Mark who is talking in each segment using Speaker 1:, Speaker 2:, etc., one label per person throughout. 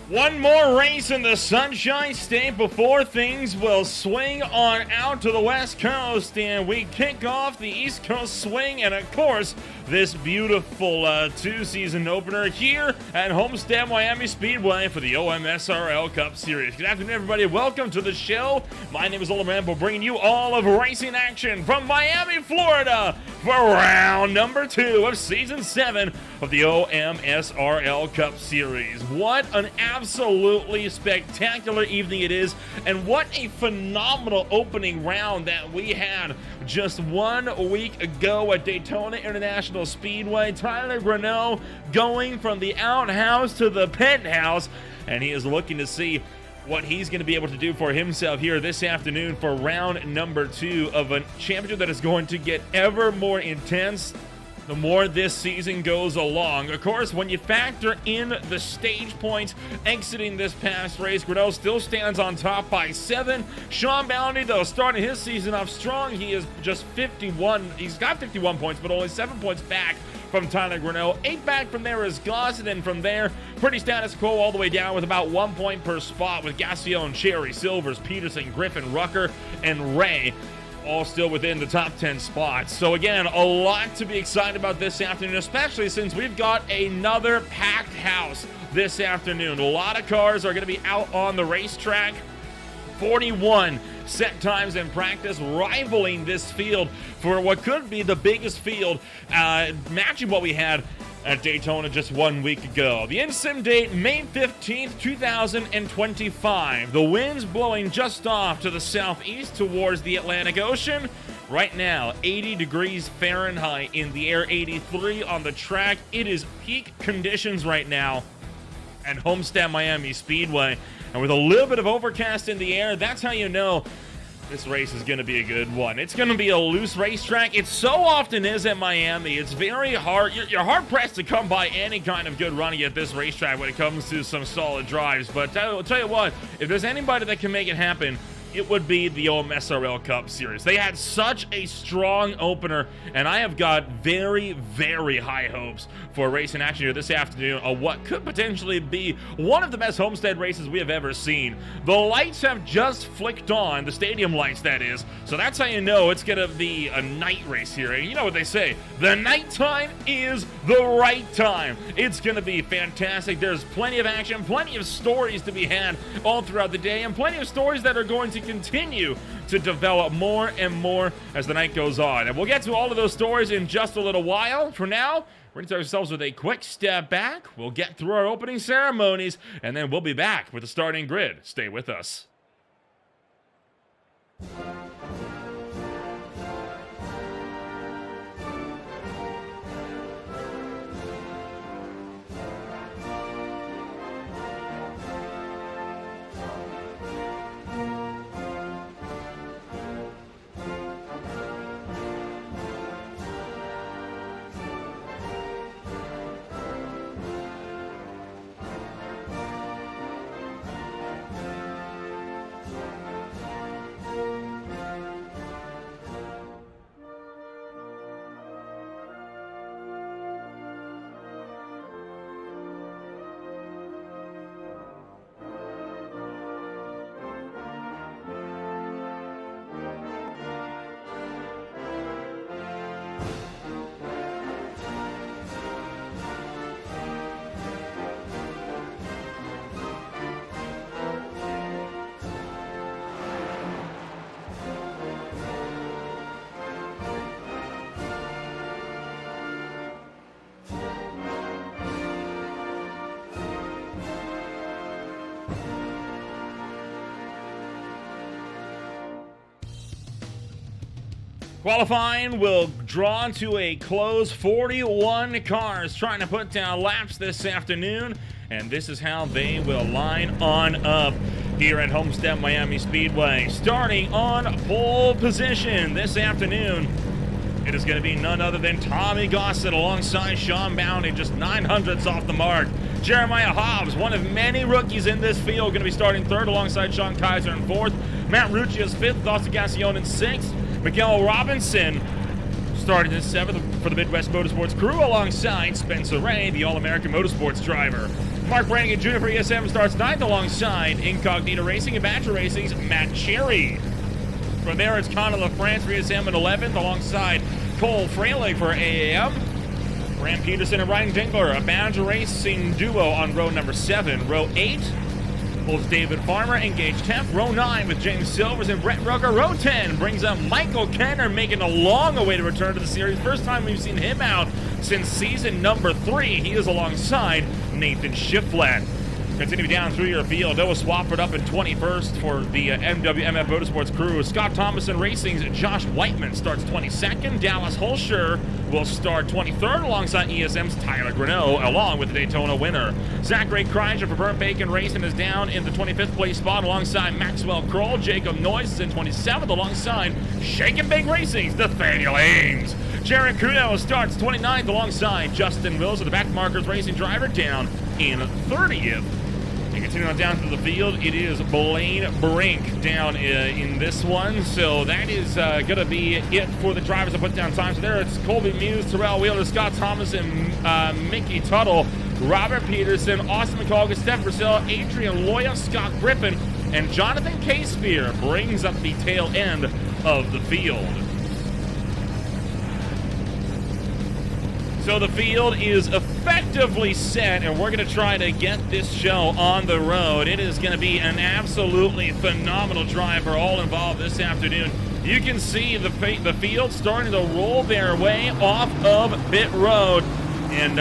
Speaker 1: One more race in the Sunshine State before things will swing on out to the West Coast, and we kick off the East Coast swing, and of course, this beautiful two-season opener here at Homestead-Miami Speedway for the OMSRL Cup Series. Good afternoon, everybody. Welcome to the show. My name is Ola Rambo, bringing you all of racing action from Miami, Florida for round number 2 of Season 7 of the OMSRL Cup Series. What an absolutely spectacular evening it is, and what a phenomenal opening round that we had just 1 week ago at Daytona International Speedway. Tyler Grinnell going from the outhouse to the penthouse, and he is looking to see what he's going to be able to do for himself here this afternoon for round number 2 of a championship that is going to get ever more intense the more this season goes along. Of course, when you factor in the stage points exiting this past race, Grinnell still stands on top by 7. Sean Bounty, though, starting his season off strong, he is just 51. He's got 51 points, but only 7 points back from Tyler Grinnell. 8 back from there is Goss, and then from there, pretty status quo all the way down with about 1 point per spot with Gassion, Cherry, Silvers, Peterson, Griffin, Rucker, and Ray all still within the top 10 spots. So again, a lot to be excited about this afternoon, especially since we've got another packed house this afternoon. A lot of cars are going to be out on the racetrack. 41 set times in practice, rivaling this field for what could be the biggest field, matching what we had at Daytona just 1 week ago. The in-sim date, May 15th, 2025. The wind's blowing just off to the southeast towards the Atlantic Ocean. Right now, 80 degrees Fahrenheit in the air, 83 on the track. It is peak conditions right now at Homestead-Miami Speedway. And with a little bit of overcast in the air, that's how you know this race is going to be a good one. It's going to be a loose racetrack. It so often is at Miami. It's very hard. You're hard-pressed to come by any kind of good running at this racetrack when it comes to some solid drives. But I'll tell you what, if there's anybody that can make it happen, it would be the OMSRL Cup Series. They had such a strong opener, and I have got very, very high hopes for racing action here this afternoon on what could potentially be one of the best Homestead races we have ever seen. The lights have just flicked on, the stadium lights that is, so that's how you know it's going to be a night race here. And you know what they say, the nighttime is the right time. It's going to be fantastic. There's plenty of action, plenty of stories to be had all throughout the day, and plenty of stories that are going to continue to develop more and more as the night goes on. And we'll get to all of those stories in just a little while. For now, we're going to take ourselves with a quick step back. We'll get through our opening ceremonies, and then we'll be back with the starting grid. Stay with us. Qualifying will draw to a close. 41 cars trying to put down laps this afternoon, and this is how they will line on up here at Homestead-Miami Speedway. Starting on pole position this afternoon, it is going to be none other than Tommy Gossett alongside Sean Bounty, just 900ths off the mark. Jeremiah Hobbs, one of many rookies in this field, going to be starting third alongside Sean Kaiser in fourth. Matt Rucci is fifth, Austin Gassion in sixth. Miguel Robinson starting in 7th for the Midwest Motorsports crew alongside Spencer Ray, the All-American Motorsports driver. Mark Brannigan Jr. for ESM starts 9th alongside Incognito Racing and Badger Racing's Matt Cherry. From there, it's Connor LaFrance for ESM in 11th alongside Cole Freilich for AAM. Graham Peterson and Ryan Dingler, a Badger Racing duo on row number 7. Row 8 holds David Farmer and Gage 10th. Row 9 with James Silvers and Brett Rucker. Row 10 brings up Michael Kenner, making a long-awaited return to the series. First time we've seen him out since season number 3. He is alongside Nathan Shiflett. Continue down through your field. Noah Swafford up in 21st for the MWMF Motorsports crew. Scott Thomason Racing's Josh Whiteman starts 22nd. Dallas Holscher will start 23rd alongside ESM's Tyler Greneau, along with the Daytona winner. Zachary Kreischer for Burnt Bacon Racing is down in the 25th place spot alongside Maxwell Kroll. Jacob Noyes is in 27th alongside Shake and Bake Racing's Nathaniel Ames. Jared Kuno starts 29th alongside Justin Wills, the Backmarkers Racing driver, down in 30th. And continuing on down through the field, it is Blaine Brink down in this one. So that is going to be it for the drivers to put down time. So there it's Colby Muse, Terrell Wheeler, Scott Thomas, and Mickey Tuttle, Robert Peterson, Austin McColgan, Steph Brazil, Adrian Loya, Scott Griffin, and Jonathan Casebeer brings up the tail end of the field. So the field is effectively set, and we're going to try to get this show on the road. It is going to be an absolutely phenomenal drive for all involved this afternoon. You can see the field starting to roll their way off of pit road. And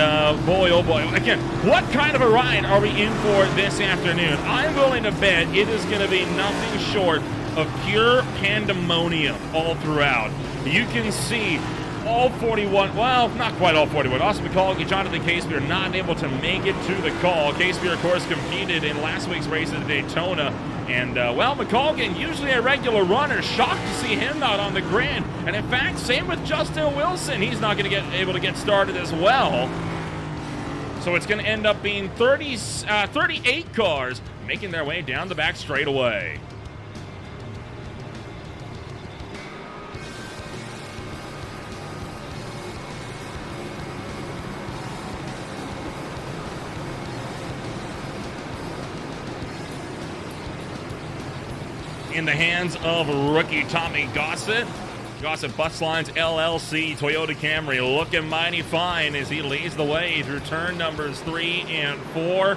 Speaker 1: boy, oh boy, again, what kind of a ride are we in for this afternoon? I'm willing to bet it is going to be nothing short of pure pandemonium all throughout. You can see all 41, well, not quite all 41. Austin McCall and Jonathan Casebeer not able to make it to the call. Casebeer, of course, competed in last week's race at Daytona. And, well, McColgan, usually a regular runner, shocked to see him not on the grid. And, in fact, same with Justin Wilson. He's not going to get able to get started as well. So it's going to end up being 38 cars making their way down the back straightaway. In the hands of rookie Tommy Gossett. Gossett Bus Lines LLC Toyota Camry looking mighty fine as he leads the way through turn numbers 3 and 4.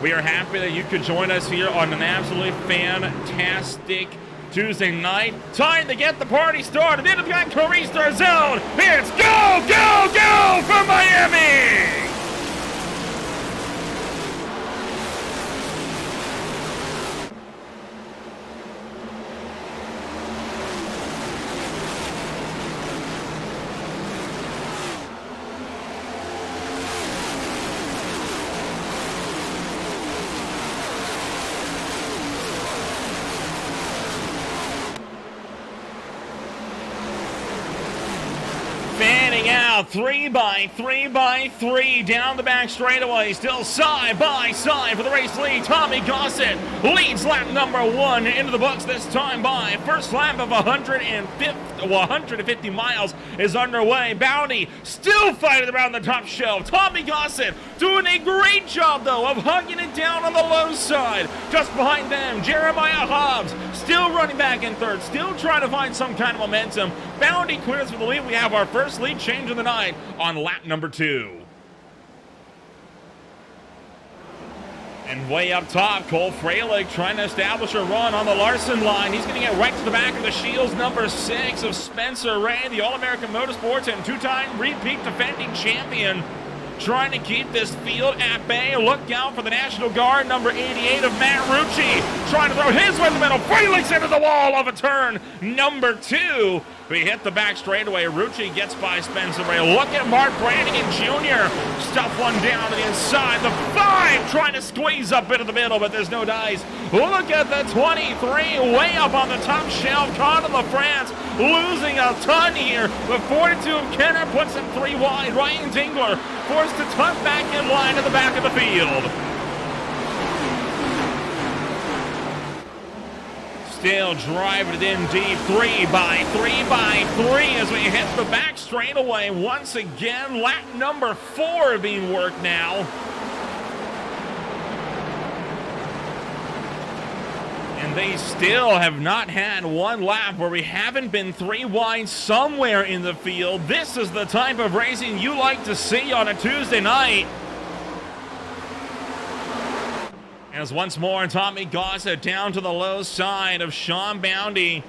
Speaker 1: We are happy that you could join us here on an absolutely fantastic Tuesday night. Time to get the party started in the Restart Zone. It's go, go, go from Miami! Out 3 by 3 by 3 down the back straightaway, still side by side for the race lead. Tommy Gossett leads lap number 1 into the books this time by first lap of 150 miles is underway. Bounty still fighting around the top shelf. Tommy Gossett doing a great job though of hugging it down on the low side. Just behind them, Jeremiah Hobbs still running back in third, still trying to find some kind of momentum. Bounty clears for the lead. We have our first lead change of the night on lap number 2. And way up top, Cole Freilich trying to establish a run on the Larson line. He's going to get right to the back of the Shields number 6 of Spencer Ray, the All-American Motorsports and two-time repeat defending champion. Trying to keep this field at bay. Look out for the National Guard, number 88 of Matt Rucci. Trying to throw his way in the middle. Freilich's into the wall of a turn number 2. We hit the back straightaway. Rucci gets by Spencer Ray. Look at Mark Brannigan Jr. Stuff one down to the inside. The 5 trying to squeeze up into the middle, but there's no dice. Look at the 23 way up on the top shelf. Connor LaFrance losing a ton here. But 42 of Kenner puts him 3 wide. Ryan Dingler forced to tuck back in line at the back of the field. Still driving it in deep. 3 by 3 by 3 as we hit the back straightaway once again. Lap number 4 being worked now. And they still have not had one lap where we haven't been 3 wide somewhere in the field. This is the type of racing you like to see on a Tuesday night. As once more, Tommy Gossett down to the low side of Sean Bounty.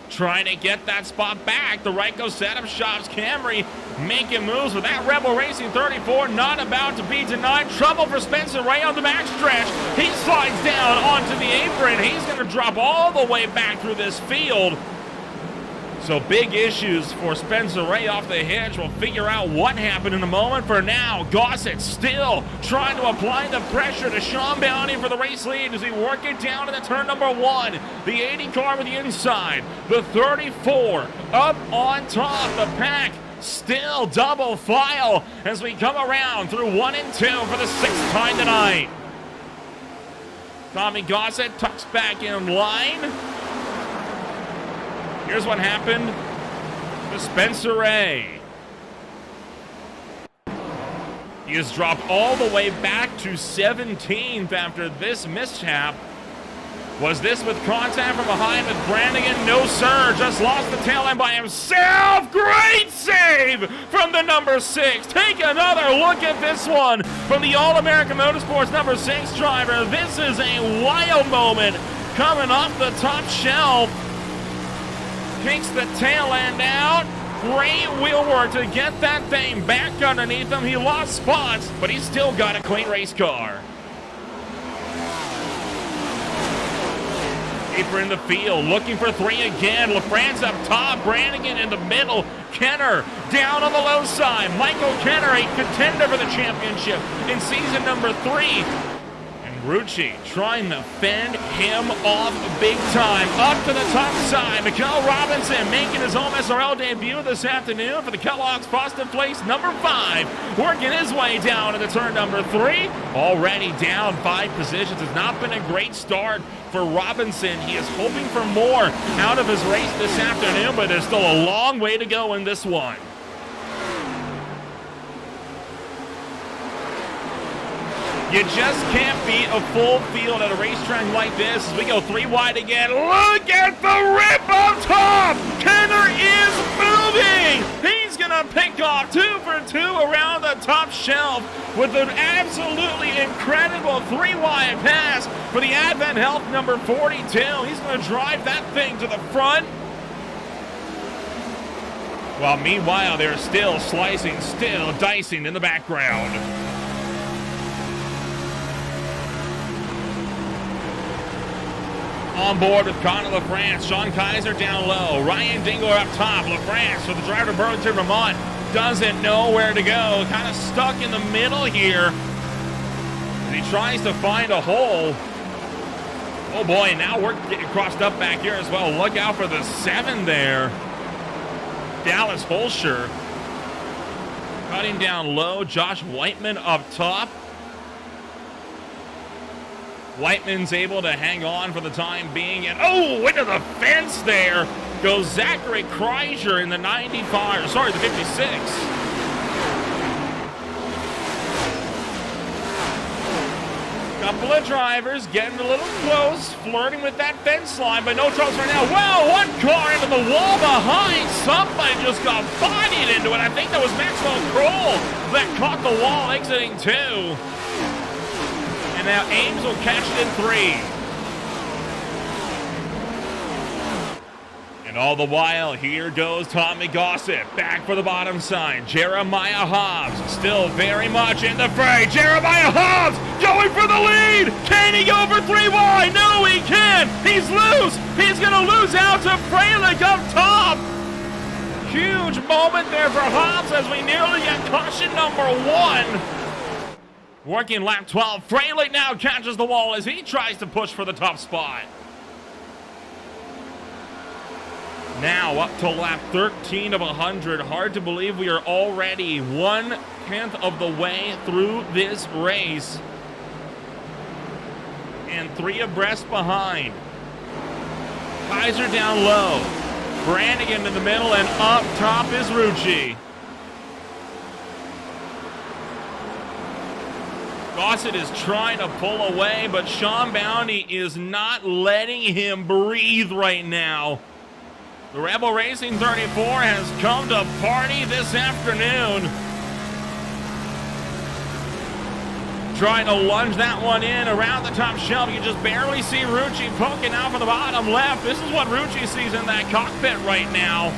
Speaker 1: Trying to get that spot back. The Ryko setup shops. Camry making moves with that Rebel Racing 34. Not about to be denied. Trouble for Spencer Ray on the backstretch. He slides down onto the apron. He's going to drop all the way back through this field. So big issues for Spencer Ray off the hitch. We'll figure out what happened in a moment. For now, Gossett still trying to apply the pressure to Sean Bounty for the race lead as we work it down to the turn number 1. The 80 car with the inside. The 34 up on top. The pack still double file as we come around through 1 and 2 for the 6th time tonight. Tommy Gossett tucks back in line. Here's what happened to Spencer Ray. He has dropped all the way back to 17th after this mishap. Was this with contact from behind with Brannigan? No, sir. Just lost the tail end by himself. Great save from the number 6. Take another look at this one from the All-American Motorsports number 6 driver. This is a wild moment coming off the top shelf. Takes the tail end out. Great wheel work to get that thing back underneath him. He lost spots, but he's still got a clean race car. Deeper in the field, looking for 3 again. LaFrance up top, Brannigan in the middle. Kenner down on the low side. Michael Kenner, a contender for the championship in season number 3. Rucci trying to fend him off big time. Up to the top side, Mikael Robinson making his OMSRL debut this afternoon for the Kellogg's Frosted Flakes number 5. Working his way down to the turn number 3. Already down 5 positions. It's not been a great start for Robinson. He is hoping for more out of his race this afternoon, but there's still a long way to go in this one. You just can't beat a full field at a racetrack like this. As we go 3 wide again. Look at the rip up top! Kenner is moving! He's gonna pick off 2 for 2 around the top shelf with an absolutely incredible 3 wide pass for the Advent Health number 42. He's gonna drive that thing to the front. While meanwhile, they're still slicing, still dicing in the background. On board with Connor LaFrance, Sean Kaiser down low, Ryan Dingler up top, LaFrance for the driver to Burlington, Vermont, doesn't know where to go, kind of stuck in the middle here, and he tries to find a hole. Oh boy, now we're getting crossed up back here as well. Look out for the 7 there. Dallas Holscher cutting down low, Josh Whiteman up top. Whiteman's able to hang on for the time being, and oh, into the fence there goes Zachary Kreischer in the 95, sorry, the 56. Couple of drivers getting a little close, flirting with that fence line, but no troubles right now. Well, one car into the wall behind. Somebody just got bodied into it. I think that was Maxwell Kroll that caught the wall exiting 2. Now Ames will catch it in 3. And all the while, here goes Tommy Gossett. Back for the bottom side. Jeremiah Hobbs still very much in the fray. Jeremiah Hobbs going for the lead. Can he go for 3 wide? No, he can't. He's loose. He's going to lose out to Freilich up top. Huge moment there for Hobbs as we nearly get caution number 1. Working lap 12. Freilich now catches the wall as he tries to push for the top spot. Now up to lap 13 of 100. Hard to believe we are already 1/10 of the way through this race. And 3 abreast behind. Kaiser down low. Brannigan in the middle, and up top is Rucci. Gossett is trying to pull away, but Sean Bounty is not letting him breathe right now. The Rebel Racing 34 has come to party this afternoon. Trying to lunge that one in around the top shelf. You can just barely see Rucci poking out from the bottom left. This is what Rucci sees in that cockpit right now.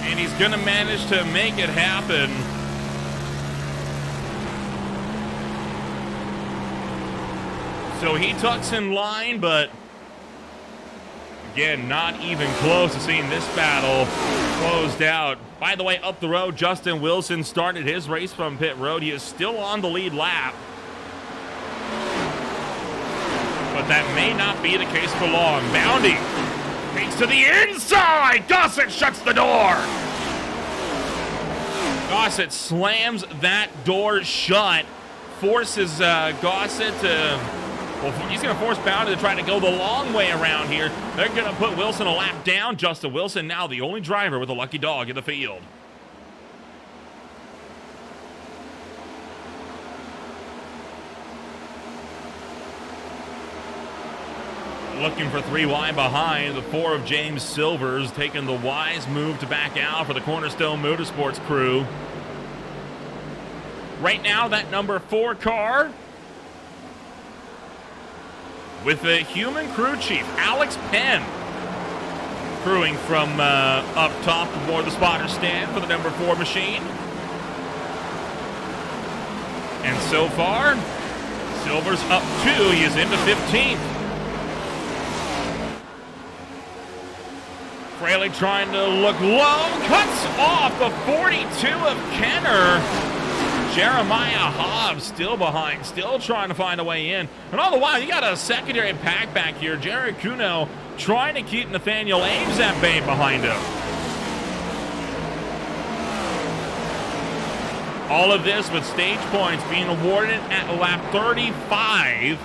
Speaker 1: And he's going to manage to make it happen. So he tucks in line, but again, not even close to seeing this battle closed out. By the way, up the road, Justin Wilson started his race from pit road. He is still on the lead lap. But that may not be the case for long. Bounty takes to the inside. Gossett shuts the door. Gossett slams that door shut. Forces Gossett to... Well, he's going to force Bounty to try to go the long way around here. They're going to put Wilson a lap down. Justin Wilson now the only driver with a lucky dog in the field. Looking for 3 wide behind. The 4 of James Silvers taking the wise move to back out for the Cornerstone Motorsports crew. Right now, that number 4 car with the human crew chief, Alex Penn, crewing from up top aboard the spotter stand for the number 4 machine. And so far, Silver's up 2. He is into 15th. Fraley trying to look low, cuts off the 42 of Kenner. Jeremiah Hobbs still behind, still trying to find a way in. And all the while, you got a secondary pack back here. Jerry Kuno trying to keep Nathaniel Ames at bay behind him. All of this with stage points being awarded at lap 35.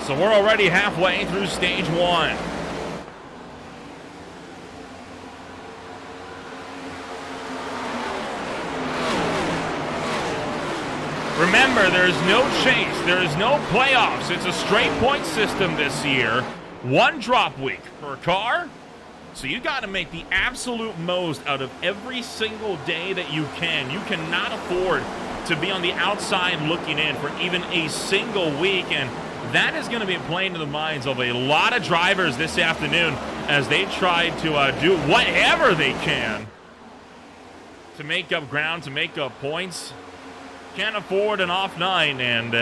Speaker 1: So we're already halfway through stage 1. Remember, there is no chase, there is no playoffs. It's a straight point system this year. 1 drop week per car. So you got to make the absolute most out of every single day that you can. You cannot afford to be on the outside looking in for even a single week. And that is going to be playing to the minds of a lot of drivers this afternoon as they try to do whatever they can to make up ground, to make up points. Can't afford an off 9, and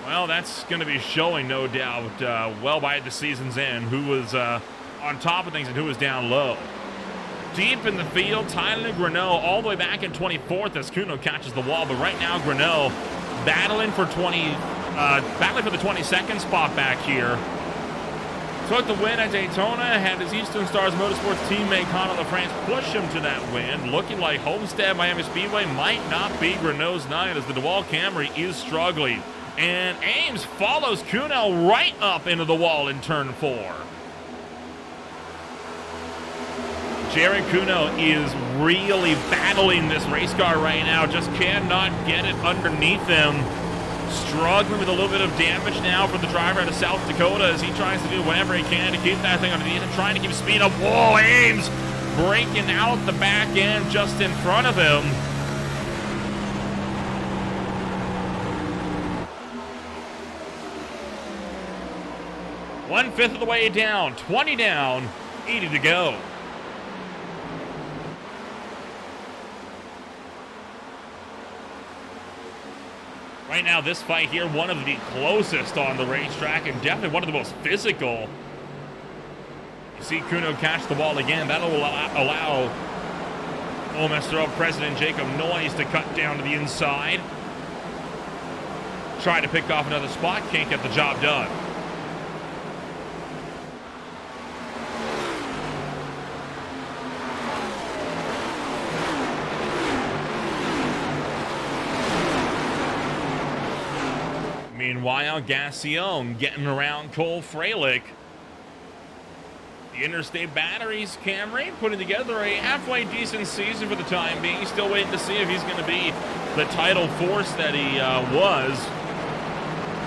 Speaker 1: well, that's going to be showing, no doubt, well by the season's end, who was on top of things and who was down low. Deep in the field, Tyler Greneau all the way back in 24th as Kuno catches the wall, but right now Greneau battling for the 22nd spot back here. Took the win at Daytona, had his Eastern Stars Motorsports teammate Conor LaFrance push him to that win. Looking like Homestead-Miami Speedway might not be Greneau's night as the DeWalt Camry is struggling. And Ames follows Kuno right up into the wall in turn 4. Jared Kuno is really battling this race car right now, just cannot get it underneath him. Struggling with a little bit of damage now for the driver out of South Dakota as he tries to do whatever he can to keep that thing underneath him, trying to keep speed up. Whoa, Ames breaking out the back end just in front of him. One-fifth of the way down, 20 down, 80 to go. Right now, this fight here, one of the closest on the racetrack and definitely one of the most physical. You see Kuno catch the ball again. That'll allow OMSRL President Jacob Noyes to cut down to the inside. Try to pick off another spot, can't get the job done. Meanwhile, Gassion getting around Cole Freilich. The Interstate Batteries Camry putting together a halfway decent season for the time being. Still waiting to see if he's going to be the title force that he was.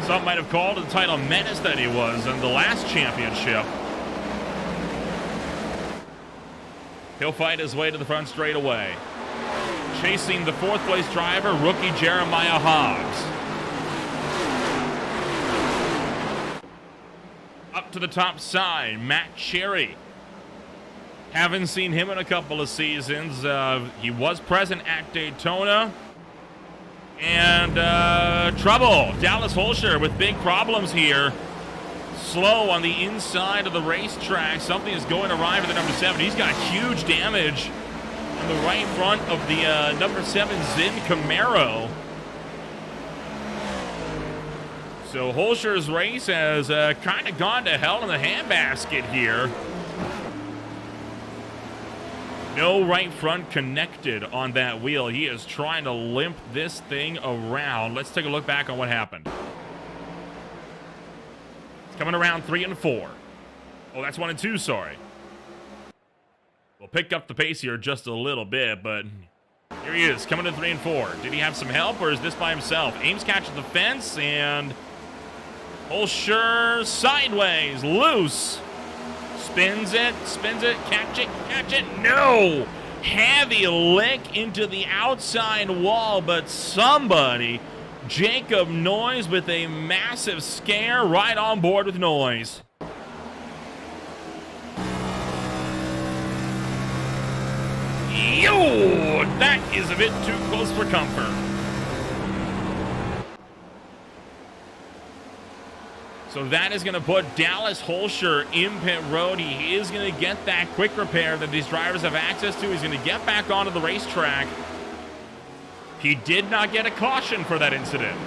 Speaker 1: Some might have called it the title menace that he was in the last championship. He'll fight his way to the front straight away. Chasing the fourth place driver, rookie Jeremiah Hobbs. Up to the top side, Matt Cherry. Haven't seen him in a couple of seasons. He was present at Daytona. And trouble. Dallas Holscher with big problems here. Slow on the inside of the racetrack. Something is going awry for the number 7. He's got huge damage on the right front of the number 7 Zin Camaro. So Holscher's race has kind of gone to hell in the handbasket here. No right front connected on that wheel. He is trying to limp this thing around. Let's take a look back on what happened. It's coming around 3 and 4. Oh, that's 1 and 2, sorry. We'll pick up the pace here just a little bit, but here he is, coming to 3 and 4. Did he have some help, or is this by himself? Ames catches the fence, and Holscher sideways, loose. Spins it, catch it, no! Heavy lick into the outside wall, but somebody, Jacob Noyes with a massive scare, right on board with Noyes. Yo! That is a bit too close for comfort. So that is going to put Dallas Holscher in pit road. He is going to get that quick repair that these drivers have access to. He's going to get back onto the racetrack. He did not get a caution for that incident.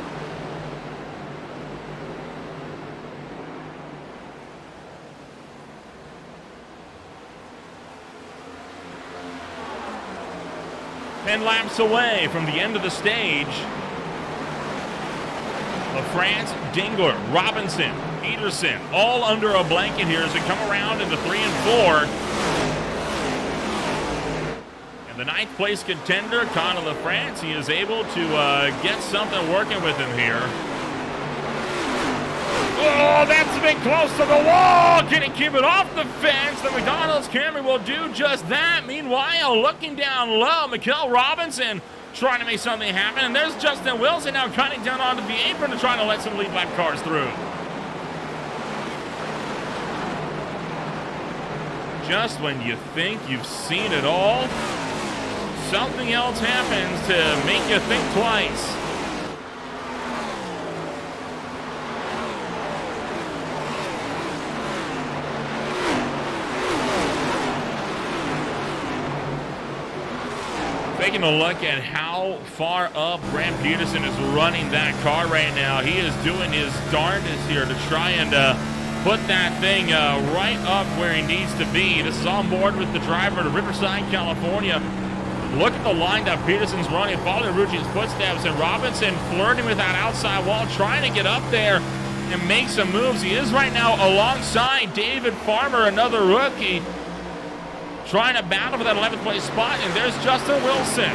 Speaker 1: Ten laps away from the end of the stage. LaFrance, Dingler, Robinson, Peterson, all under a blanket here as they come around into 3 and 4. And the 9th place contender, Conor LaFrance, he is able to get something working with him here. Oh, that's a bit close to the wall. Can he keep it off the fence? The McDonald's Camry will do just that. Meanwhile, looking down low, Mikael Robinson trying to make something happen, and there's Justin Wilson now cutting down onto the apron and trying to let some lead lap cars through. Just when you think you've seen it all, something else happens to make you think twice. Taking a look at how far up Grant Peterson is running that car right now. He is doing his darndest here to try and put that thing right up where he needs to be. This is on board with the driver to Riverside, California. Look at the line that Peterson's running, following Rucci's footsteps, and Robinson flirting with that outside wall, trying to get up there and make some moves. He is right now alongside David Farmer, another rookie, trying to battle for that 11th place spot, and there's Justin Wilson.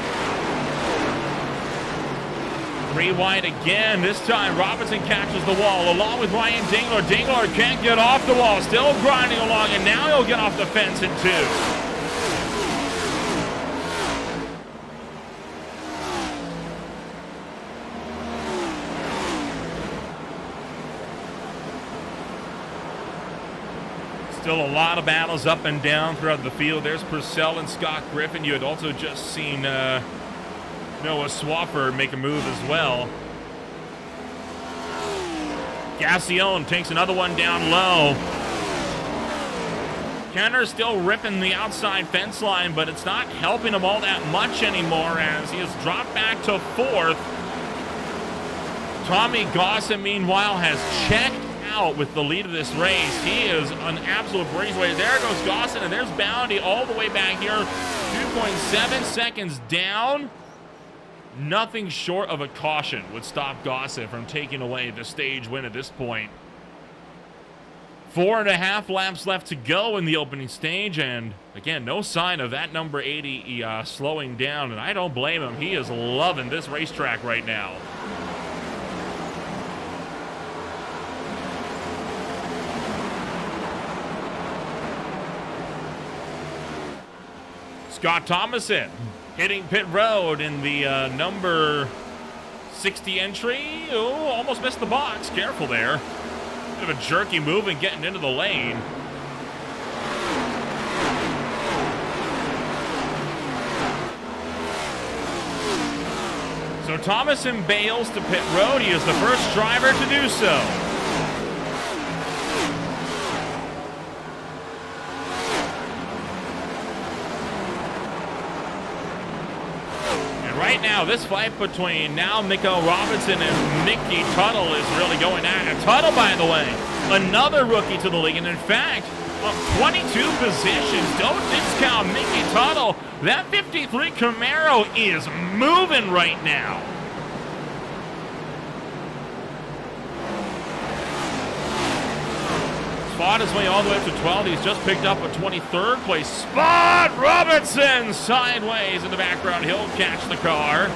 Speaker 1: 3 wide again. This time Robinson catches the wall along with Ryan Dingler. Dingler can't get off the wall, still grinding along, and now he'll get off the fence in 2. Still a lot of battles up and down throughout the field. There's Purcell and Scott Griffin. You had also just seen Noah Swafford make a move as well. Gassion takes another one down low. Kenner still ripping the outside fence line, but it's not helping him all that much anymore as he has dropped back to 4th. Tommy Gosson, meanwhile, has checked out with the lead of this race. He is an absolute breezeway. There goes Gosson, and there's Bounty all the way back here. 2.7 seconds down. Nothing short of a caution would stop Gossett from taking away the stage win at this point. 4.5 laps left to go in the opening stage, and again, no sign of that number 80 slowing down, and I don't blame him. He is loving this racetrack right now. Scott Thomason hitting pit road in the number 60 entry. Oh, almost missed the box. Careful there. Bit of a jerky move and getting into the lane. So Thomason bails to pit road. He is the first driver to do so. Right now, this fight between now Miko Robinson and Mickey Tuttle is really going at it. Tuttle, by the way, another rookie to the league, and in fact, 22 positions. Don't discount Mickey Tuttle. That 53 Camaro is moving right now. Fought his way all the way up to 12th. He's just picked up a 23rd place spot. Robinson sideways in the background. He'll catch the car.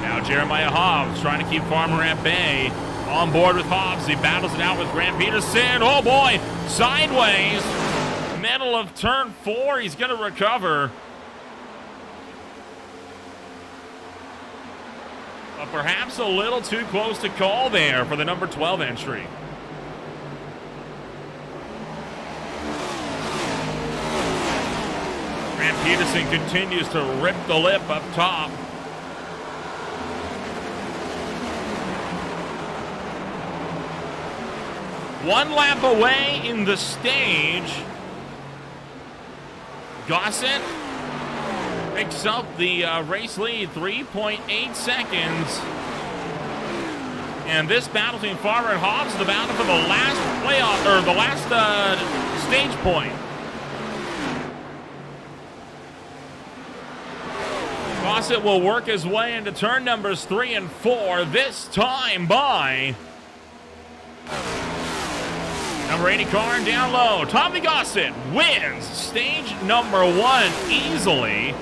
Speaker 1: Now Jeremiah Hobbs trying to keep Farmer at bay. On board with Hobbs. He battles it out with Grant Peterson. Oh boy, sideways. Middle of turn 4. He's going to recover. But perhaps a little too close to call there for the number 12 entry. Grant Peterson continues to rip the lip up top. One lap away in the stage. Gossett picks up the race lead, 3.8 seconds. And this battle between Farmer and Hobbs is the battle for the last playoff, or the last stage point. Gossett will work his way into turn numbers 3 and 4, this time by number 80 car and down low. Tommy Gossett wins stage number 1 easily.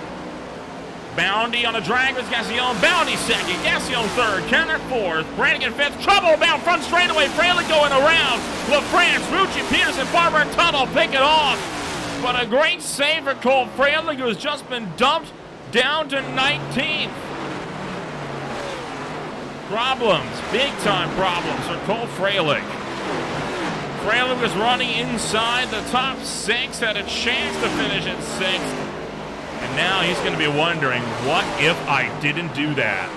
Speaker 1: Bounty on the drag with Gassion. Bounty second. Gassion third. Kenner fourth. Brannigan fifth. Trouble bound front straightaway. Fraley going around. LaFrance, Rucci, Peterson, Farmer, and Tuttle pick it off. But a great save for Cole Fraley, who has just been dumped down to 19th. Problems. Big time problems for Cole Fraley. Fraley was running inside the top 6. Had a chance to finish at 6th. And now he's going to be wondering, what if I didn't do that?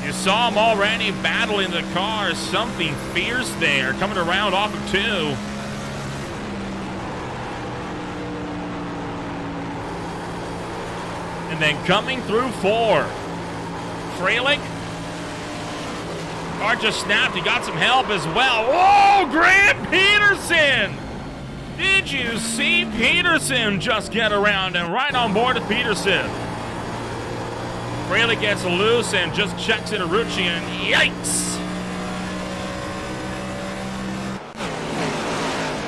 Speaker 1: You saw him already battling the car. Something fierce there, coming around off of 2. And then coming through 4. Fralick. Car just snapped. He got some help as well. Oh, Grant Peterson! Did you see Peterson just get around and right on board with Peterson? Fraley gets loose and just checks into Rucci, and yikes!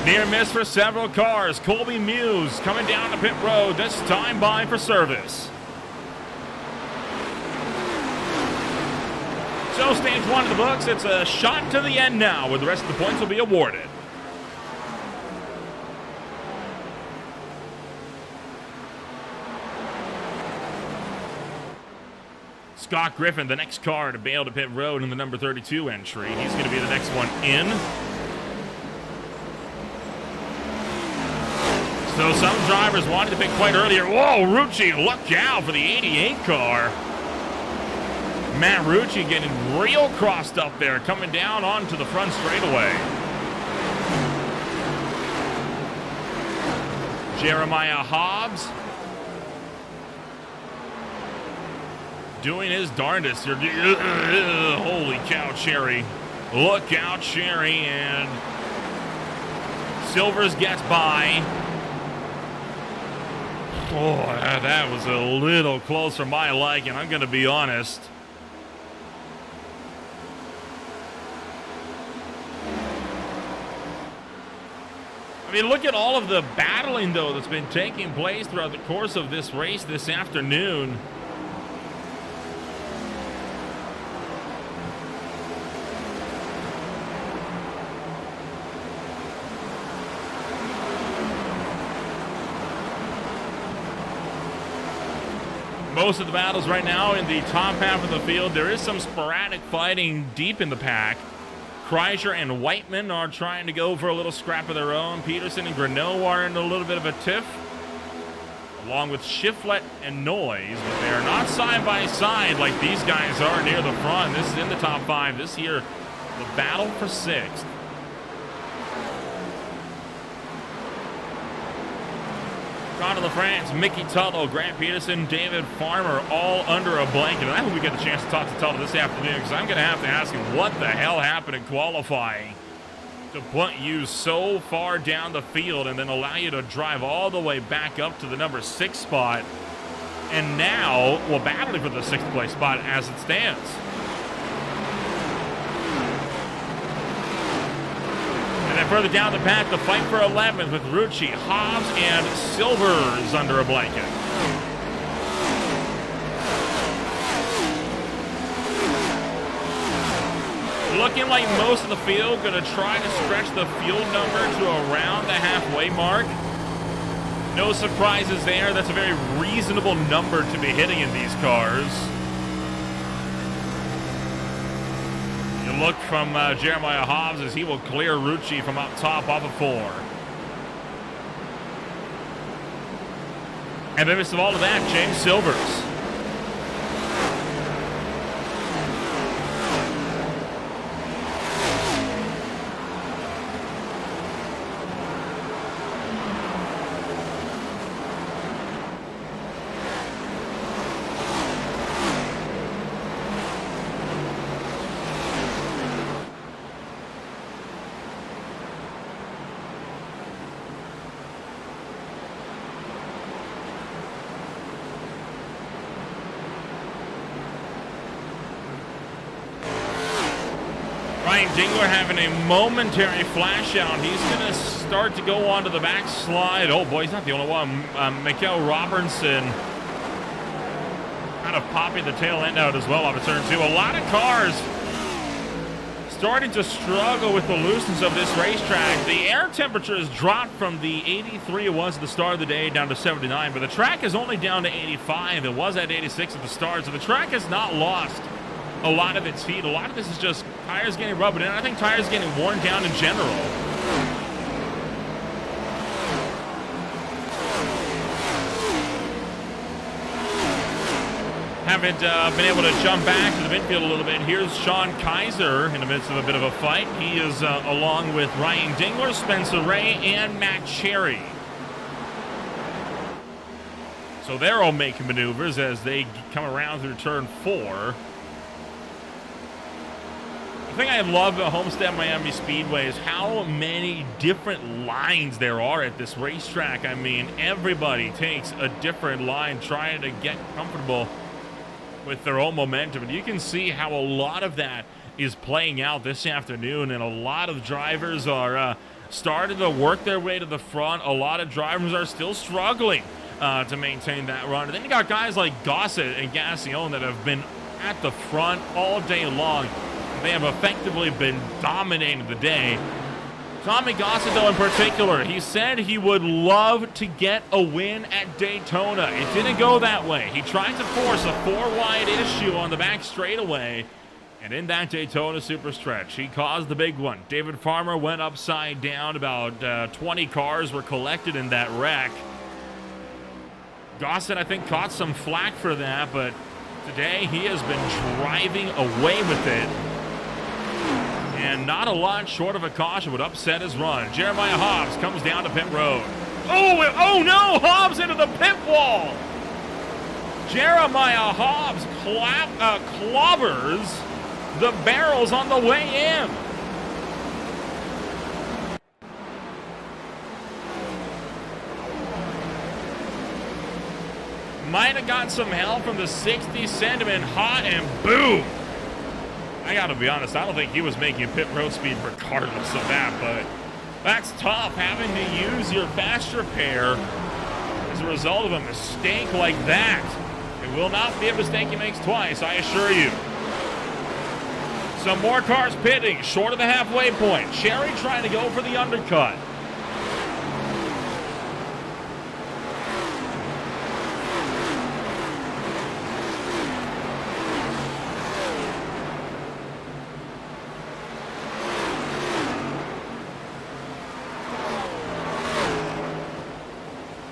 Speaker 1: Near miss for several cars. Colby Muse coming down the pit road, this time by for service. So stage 1 of the books, it's a shot to the end now, where the rest of the points will be awarded. Scott Griffin, the next car to bail to pit road in the number 32 entry. He's going to be the next one in. So some drivers wanted to pick quite earlier. Whoa, Rucci, look out for the 88 car. Matt Rucci getting real crossed up there, coming down onto the front straightaway. Jeremiah Hobbs doing his darndest. Holy cow, Cherry. Look out, Cherry. And Silvers gets by. Oh, that was a little close for my liking, I'm going to be honest. I mean, look at all of the battling, though, that's been taking place throughout the course of this race this afternoon. Most of the battles right now in the top half of the field. There is some sporadic fighting deep in the pack. Kreischer and Whiteman are trying to go for a little scrap of their own. Peterson and Greneau are in a little bit of a tiff, along with Shiflett and Noyes, but they are not side by side like these guys are near the front. This is in the top 5 this year. The battle for 6th. Conor LaFrance, Mickey Tuttle, Grant Peterson, David Farmer, all under a blanket. And I hope we get a chance to talk to Tuttle this afternoon, because I'm going to have to ask him what the hell happened in qualifying to put you so far down the field and then allow you to drive all the way back up to the number 6 spot. And now, well, battling for the 6th place spot as it stands. And then further down the path, the fight for 11th with Rucci, Hobbs, and Silvers under a blanket. Looking like most of the field going to try to stretch the field number to around the halfway mark. No surprises there. That's a very reasonable number to be hitting in these cars. You look from Jeremiah Hobbs as he will clear Rucci from up top off of 4. And in the midst of all of that, James Silvers. Dingler having a momentary flash out. He's going to start to go onto the backslide. Oh boy, he's not the only one. Mikael Robertson kind of popping the tail end out as well off of turn 2. A lot of cars starting to struggle with the looseness of this racetrack. The air temperature has dropped from the 83 it was at the start of the day down to 79, but the track is only down to 85. It was at 86 at the start, so the track has not lost a lot of its heat. A lot of this is just tires getting rubbed in. I think tires getting worn down in general. Haven't been able to jump back to the midfield a little bit. Here's Sean Kaiser in the midst of a bit of a fight. He is along with Ryan Dingler, Spencer Ray, and Matt Cherry. So they're all making maneuvers as they come around through turn 4. The thing I love about Homestead-Miami Speedway is how many different lines there are at this racetrack. I mean, everybody takes a different line trying to get comfortable with their own momentum. And you can see how a lot of that is playing out this afternoon. And a lot of drivers are starting to work their way to the front. A lot of drivers are still struggling to maintain that run. And then you got guys like Gossett and Gassion that have been at the front all day long. They have effectively been dominating the day. Tommy Gossett, though, in particular, he said he would love to get a win at Daytona. It didn't go that way. He tried to force a 4-wide issue on the back straightaway, and in that Daytona super stretch, he caused the big one. David Farmer went upside down. About 20 cars were collected in that wreck. Gossett, I think, caught some flack for that, but today he has been driving away with it. And not a lot short of a caution would upset his run. Jeremiah Hobbs comes down to pit road. Oh no! Hobbs into the pit wall! Jeremiah Hobbs clobbers the barrels on the way in. Might have got some help from the 60, send him in hot, and boom! I gotta be honest, I don't think he was making pit road speed regardless of that, but that's tough, having to use your fast repair as a result of a mistake like that. It will not be a mistake he makes twice, I assure you. Some more cars pitting, short of the halfway point. Cherry trying to go for the undercut.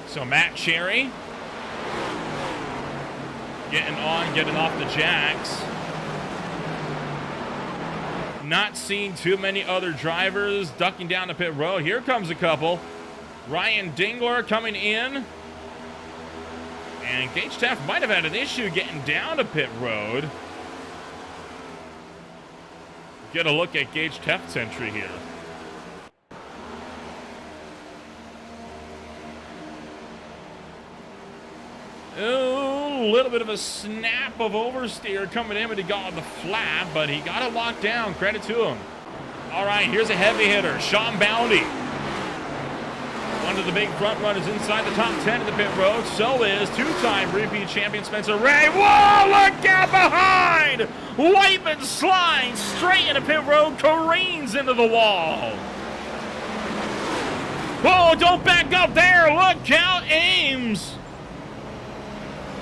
Speaker 1: So Matt Cherry getting on, getting off the jacks. Not seeing too many other drivers ducking down the pit road. Here comes a couple. Ryan Dingler coming in. And Gage Taft might have had an issue getting down to pit road. Get a look at Gage Taft's entry here. Oh, a little bit of a snap of oversteer coming in, but he got on the flap, but he got it locked down. Credit to him. All right, here's a heavy hitter, Sean Bounty. One of the big front runners inside the top 10 of the pit road. So is two-time repeat champion Spencer Ray. Whoa, look out behind! Whiteman slides straight into pit road, careens into the wall. Whoa, don't back up there. Look out, Ames.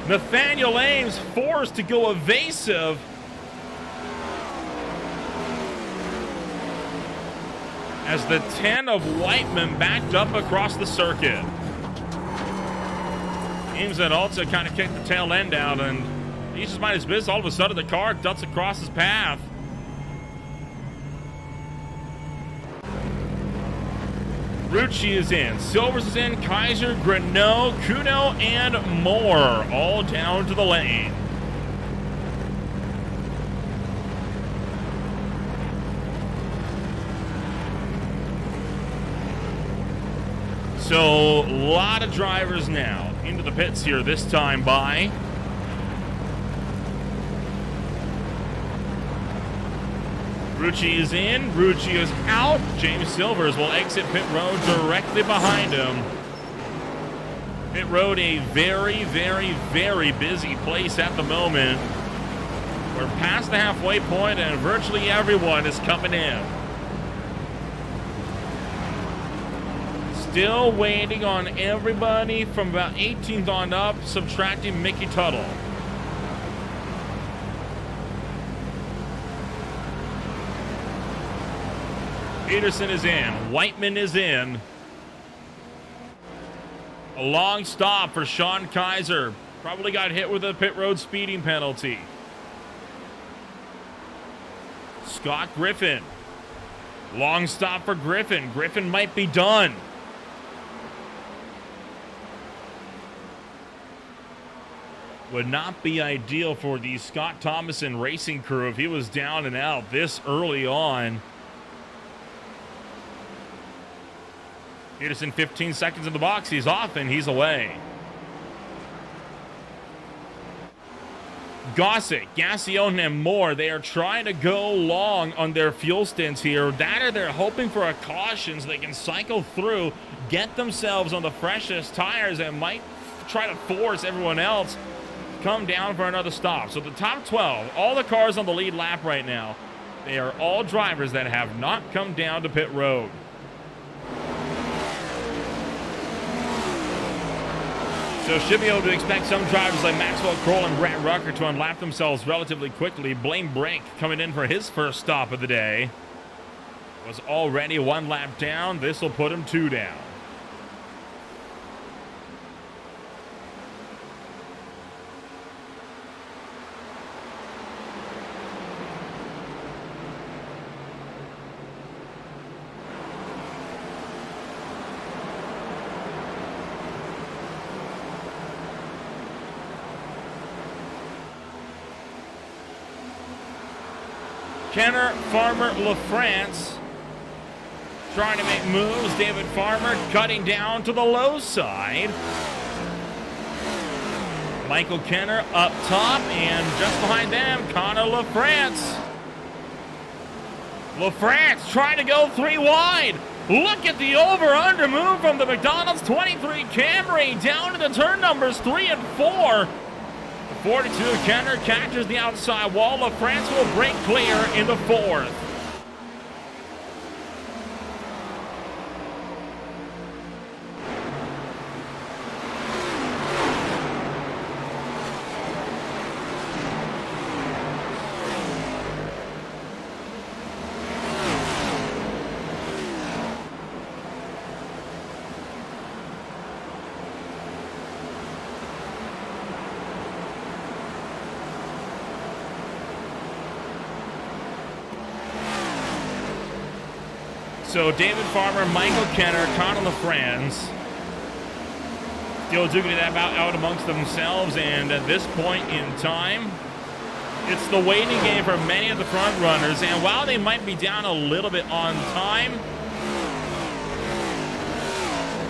Speaker 1: Nathaniel Ames forced to go evasive. As the 10 of Whiteman backed up across the circuit. Ames and also kind of kicked the tail end out, and he just mind his business. All of a sudden, the car ducks across his path. Rucci is in, Silvers is in, Kaiser, Greneau, Kuno, and more, all down to the lane. So, a lot of drivers now into the pits here, this time by Rucci is in, Rucci is out. James Silvers will exit pit road directly behind him. Pit road, a very, very, very busy place at the moment. We're past the halfway point and virtually everyone is coming in. Still waiting on everybody from about 18th on up, subtracting Mickey Tuttle. Peterson is in. Whiteman is in. A long stop for Sean Kaiser. Probably got hit with a pit road speeding penalty. Scott Griffin. Long stop for Griffin. Griffin might be done. Would not be ideal for the Scott Thomason racing crew if he was down and out this early on. Peterson 15 seconds in the box. He's off and he's away. Gossett, Gassione, and Moore, they are trying to go long on their fuel stints here. That or they're hoping for a caution so they can cycle through, get themselves on the freshest tires, and might try to force everyone else to come down for another stop. So the top 12, all the cars on the lead lap right now, they are all drivers that have not come down to pit road. So should be able to expect some drivers like Maxwell Kroll and Brett Rucker to unlap themselves relatively quickly. Blaine Brake coming in for his first stop of the day. Was already one lap down. This will put him 2 down. Kenner, Farmer, LaFrance trying to make moves. David Farmer cutting down to the low side. Michael Kenner up top, and just behind them, Connor LaFrance. LaFrance trying to go 3 wide. Look at the over-under move from the McDonald's 23 Camry down to the turn numbers 3 and 4. The 42 Kenner catches the outside wall. LaFrance will break clear in the 4th. So David Farmer, Michael Kenner, Connor LaFrance still duking it out amongst themselves, and at this point in time, it's the waiting game for many of the front runners, and while they might be down a little bit on time,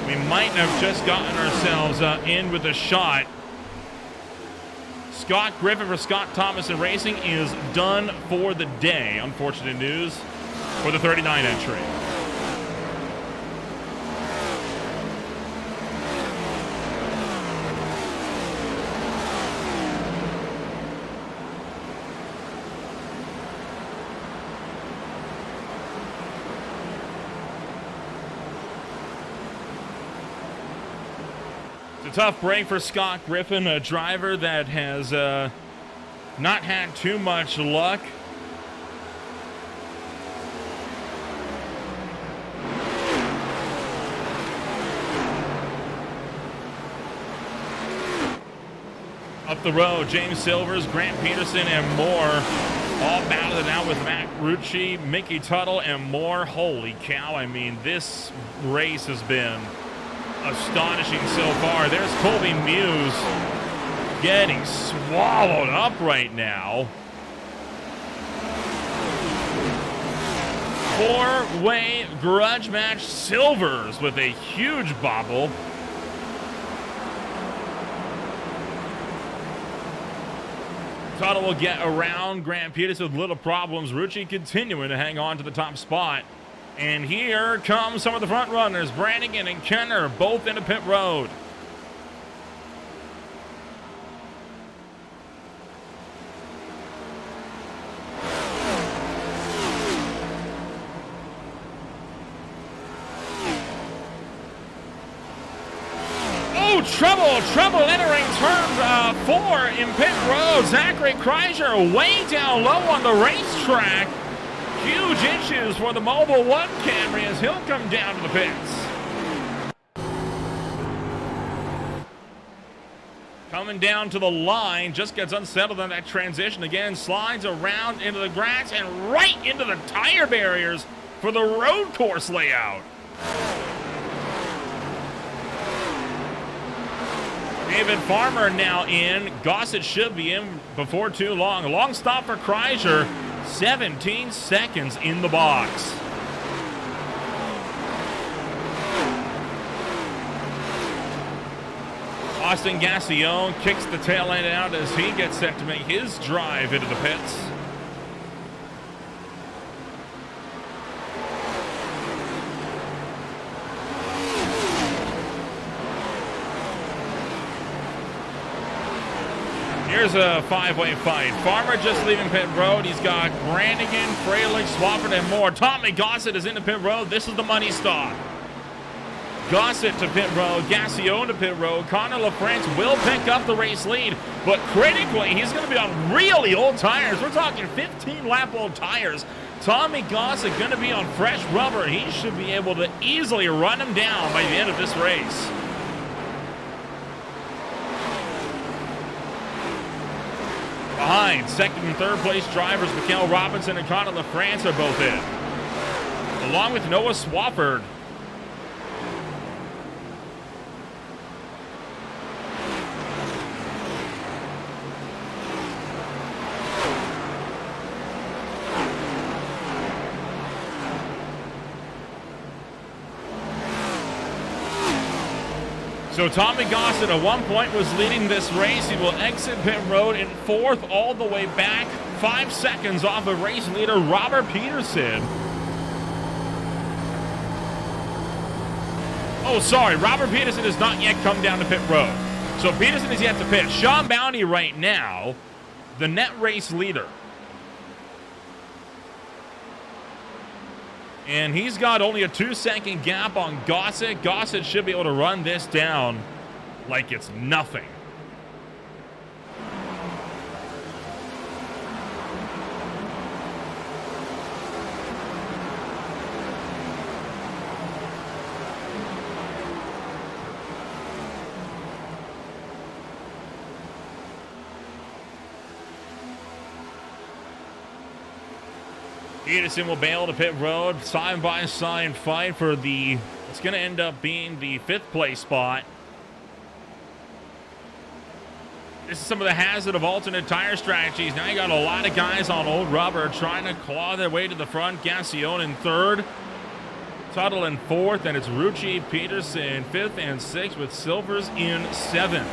Speaker 1: we might have just gotten ourselves in with a shot. Scott Griffin for Scott Thomas and Racing is done for the day. Unfortunate news for the 39 entry. Tough break for Scott Griffin, a driver that has not had too much luck. Up the road, James Silvers, Grant Peterson, and more all battling out with Matt Rucci, Mickey Tuttle, and more. Holy cow, I mean, this race has been astonishing so far. There's Colby Muse getting swallowed up right now. 4-way grudge match. Silvers with a huge bobble. Tuttle will get around Grant Peterson with little problems. Rucci continuing to hang on to the top spot. And here come some of the front runners. Brannigan and Kenner both into pit road. Oh, trouble entering turn 4 in pit road. Zachary Kreischer way down low on the racetrack. Huge issues for the Mobile 1 Camry as he'll come down to the pits. Coming down to the line, just gets unsettled on that transition again, slides around into the grass and right into the tire barriers for the road course layout. David Farmer now in. Gossett should be in before too long. A long stop for Kreischer. 17 seconds in the box. Austin Gassion kicks the tail end out as he gets set to make his drive into the pits. Here's a 5-way fight. Farmer just leaving pit road. He's got Brannigan, Freilich, Swafford, and more. Tommy Gossett is into pit road. This is the money stop. Gossett to pit road. Gassion to pit road. Connor LaFrance will pick up the race lead, but critically, he's going to be on really old tires. We're talking 15-lap old tires. Tommy Gossett going to be on fresh rubber. He should be able to easily run him down by the end of this race. Behind, second and third place drivers, Mikael Robinson and Connor LaFrance are both in, along with Noah Swafford. So Tommy Gossett at one point was leading this race. He will exit pit road in 4th all the way back. 5 seconds off of race leader Robert Peterson. Oh, sorry. Robert Peterson has not yet come down to pit road. So Peterson is yet to pit. Sean Bounty right now, the net race leader. And he's got only a 2-second gap on Gossett. Gossett should be able to run this down like it's nothing. Peterson will bail to pit road, side-by-side fight for the, it's going to end up being the 5th place spot. This is some of the hazard of alternate tire strategies. Now you got a lot of guys on old rubber trying to claw their way to the front. Gassion in 3rd, Tuttle in 4th, and it's Rucci, Peterson 5th and 6th with Silvers in 7th.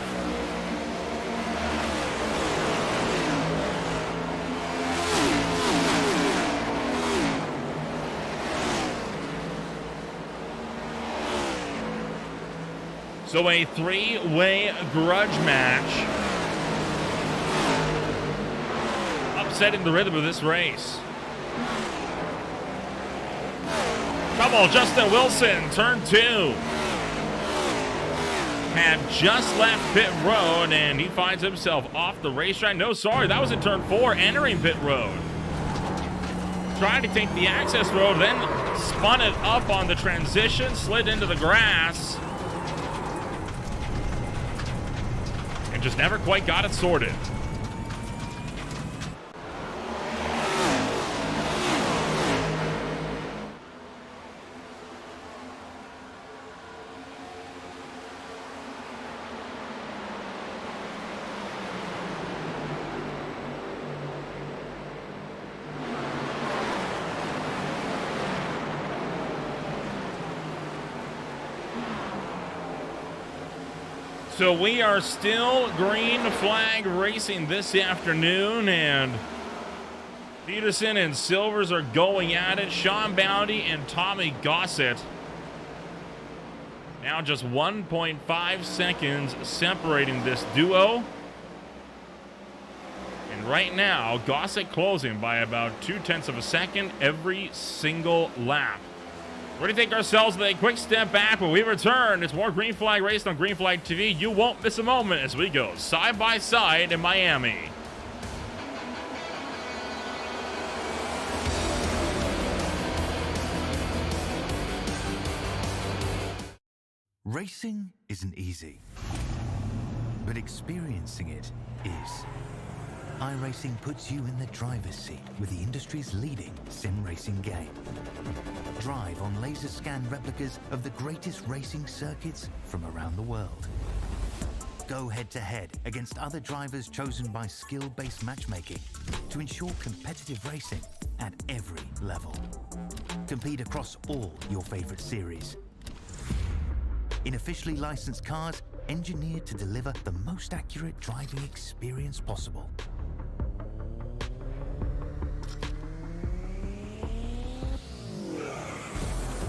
Speaker 1: So a 3-way grudge match, upsetting the rhythm of this race. Come on, Justin Wilson, turn 2. Had just left pit road, and he finds himself off the racetrack. No, sorry, that was in turn 4, entering pit road. Trying to take the access road, then spun it up on the transition, slid into the grass. Just never quite got it sorted. So we are still green flag racing this afternoon, and Peterson and Silvers are going at it. Sean Bounty and Tommy Gossett now just 1.5 seconds separating this duo. And right now, Gossett closing by about 0.2 of a second every single lap. We're going to take ourselves with a quick step back. When we return, it's more Green Flag Racing on Green Flag TV. You won't miss a moment as we go side by side in Miami.
Speaker 2: Racing isn't easy, but experiencing it is. iRacing puts you in the driver's seat with the industry's leading sim racing game. Drive on laser scan replicas of the greatest racing circuits from around the world. Go head to head against other drivers chosen by skill-based matchmaking to ensure competitive racing at every level. Compete across all your favorite series. In officially licensed cars, engineered to deliver the most accurate driving experience possible.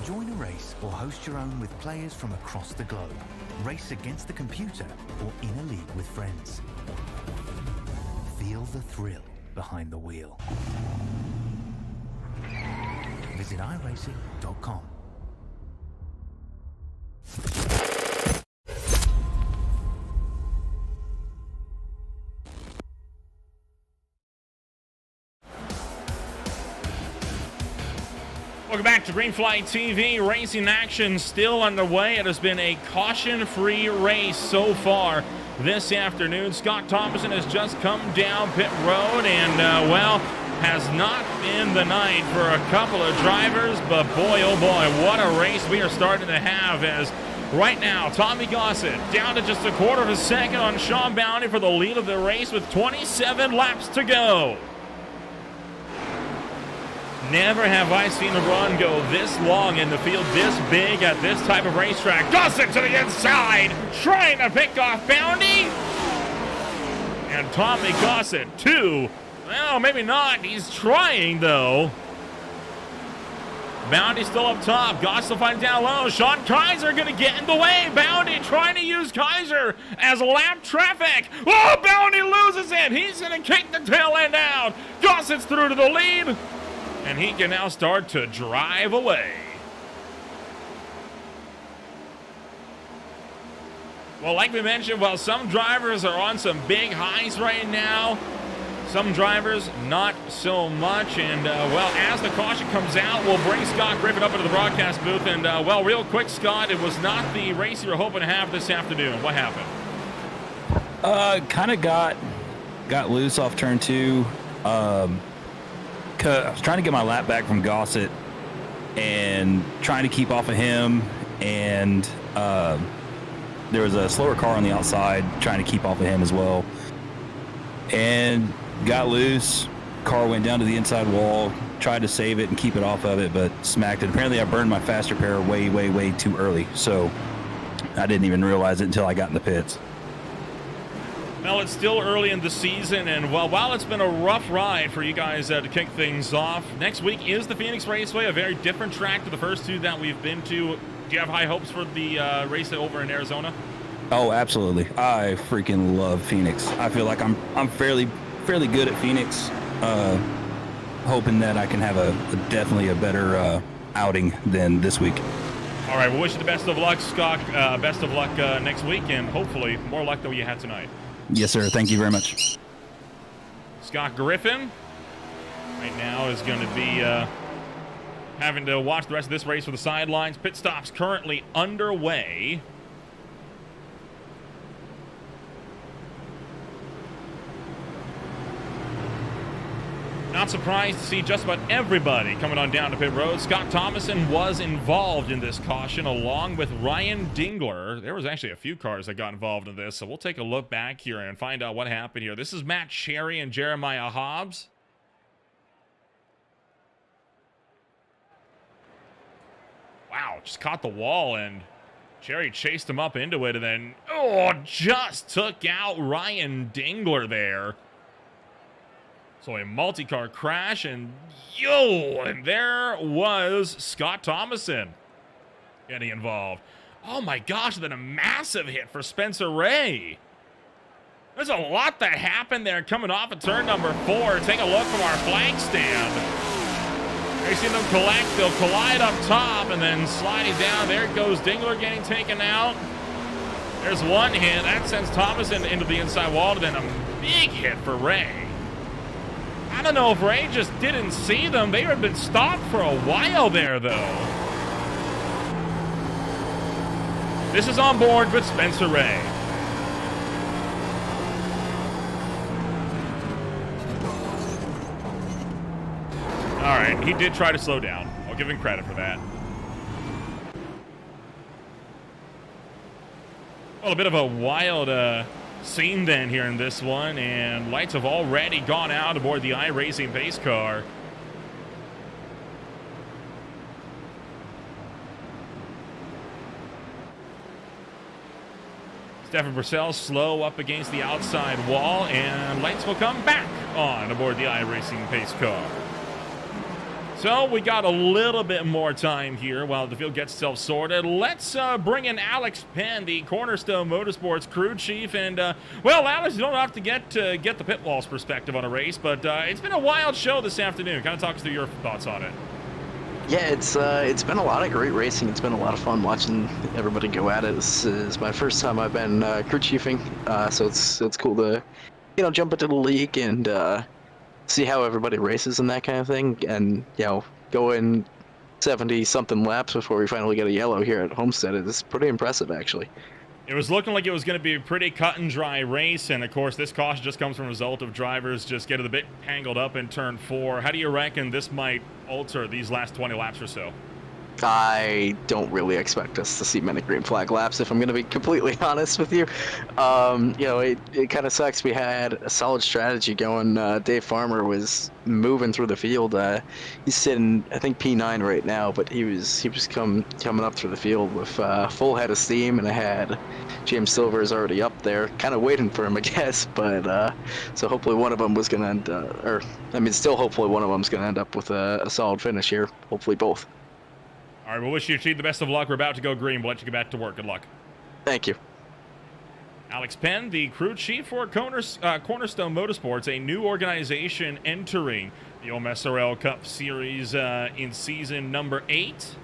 Speaker 2: Join a race or host your own with players from across the globe. Race against the computer or in a league with friends. Feel the thrill behind the wheel. Visit iRacing.com.
Speaker 1: Welcome back to Green Flag TV. Racing action still underway. It has been a caution-free race so far this afternoon. Scott Thompson has just come down pit road and, well, has not been the night for a couple of drivers. But boy, oh boy, what a race we are starting to have as right now Tommy Gossett down to just 1/4 of a second on Sean Bounty for the lead of the race with 27 laps to go. Never have I seen a run go this long in the field, this big at this type of racetrack. Gossett to the inside, trying to pick off Bounty. And Tommy Gossett, too. Well, maybe not. He's trying, though. Bounty still up top. Goss will find down low. Sean Kaiser going to get in the way. Bounty trying to use Kaiser as lap traffic. Oh, Bounty loses it. He's going to kick the tail end out. Gossett's through to the lead. And he can now start to drive away. Well, like we mentioned, while some drivers are on some big highs right now, some drivers not so much. And, well, as the caution comes out, we'll bring Scott Griffin up into the broadcast booth. And, well, real quick, Scott, it was not the race you were hoping to have this afternoon. What happened?
Speaker 3: Kind of got loose off turn 2. I was trying to get my lap back from Gossett and trying to keep off of him. And there was a slower car on the outside trying to keep off of him as well. And got loose, car went down to the inside wall, tried to save it and keep it off of it, but smacked it. Apparently I burned my fast repair way too early, so I didn't even realize it until I got in the pits.
Speaker 1: Well, it's still early in the season, and well, while it's been a rough ride for you guys to kick things off, next week is the Phoenix Raceway, a very different track to the first two that we've been to. Do you have high hopes for the race over in Arizona?
Speaker 3: Oh, absolutely. I freaking love Phoenix. I feel like I'm fairly good at Phoenix. Hoping that I can have definitely a better outing than this week.
Speaker 1: All right, we'll wish you the best of luck, Scott. Best of luck next week, and hopefully more luck than you had tonight.
Speaker 3: Yes, sir. Thank you very much.
Speaker 1: Scott Griffin right now is going to be having to watch the rest of this race for the sidelines. Pit stops currently underway. Not surprised to see just about everybody coming on down to pit road. Scott Thomason was involved in this caution along with Ryan Dingler. There was actually a few cars that got involved in this, so we'll take a look back here and find out what happened here. This is Matt Cherry and Jeremiah Hobbs. Wow, just caught the wall and Cherry chased him up into it and then, just took out Ryan Dingler there. So a multi-car crash, and and there was Scott Thomason getting involved. Oh my gosh, then a massive hit for Spencer Ray. There's a lot that happened there coming off of turn number 4. Take a look from our flag stand. You see them collect, they'll collide up top, and then sliding down. There goes Dingler getting taken out. There's one hit. That sends Thomason into the inside wall, and then a big hit for Ray. I don't know if Ray just didn't see them. They had been stopped for a while there, though. This is on board with Spencer Ray. All right, he did try to slow down. I'll give him credit for that. Well, a bit of a wild scene then here in this one, and lights have already gone out aboard the iRacing pace car. Stefan Purcell slow up against the outside wall, and lights will come back on aboard the iRacing pace car. So we got a little bit more time here while the field gets itself sorted. Let's bring in Alex Penn, the Cornerstone Motorsports crew chief. And, well, Alex, you don't have to get the pit wall's perspective on a race, but it's been a wild show this afternoon. Kind of talk us through your thoughts on it.
Speaker 4: Yeah, it's been a lot of great racing. It's been a lot of fun watching everybody go at it. This is my first time I've been crew chiefing, so it's cool to, jump into the league and see how everybody races and that kind of thing, and go in 70-something laps before we finally get a yellow here at Homestead. It's pretty impressive, actually.
Speaker 1: It was looking like it was going to be a pretty cut and dry race, and of course this caution just comes from a result of drivers just getting a bit tangled up in turn 4. How do you reckon this might alter these last 20 laps or so?
Speaker 4: I don't really expect us to see many green flag laps, if I'm going to be completely honest with you. It kind of sucks. We had a solid strategy going. Dave Farmer was moving through the field. He's sitting, I think, P9 right now, but he was coming up through the field with full head of steam, and I had James Silver's already up there, kind of waiting for him, I guess. But so hopefully one of them was going to end, still hopefully one of them's going to end up with a solid finish here. Hopefully both.
Speaker 1: All right, we'll wish you the best of luck. We're about to go green. We'll let you get back to work. Good luck.
Speaker 4: Thank you.
Speaker 1: Alex Penn, the crew chief for Cornerstone Motorsports, a new organization entering the OMSRL Cup Series in season number 8.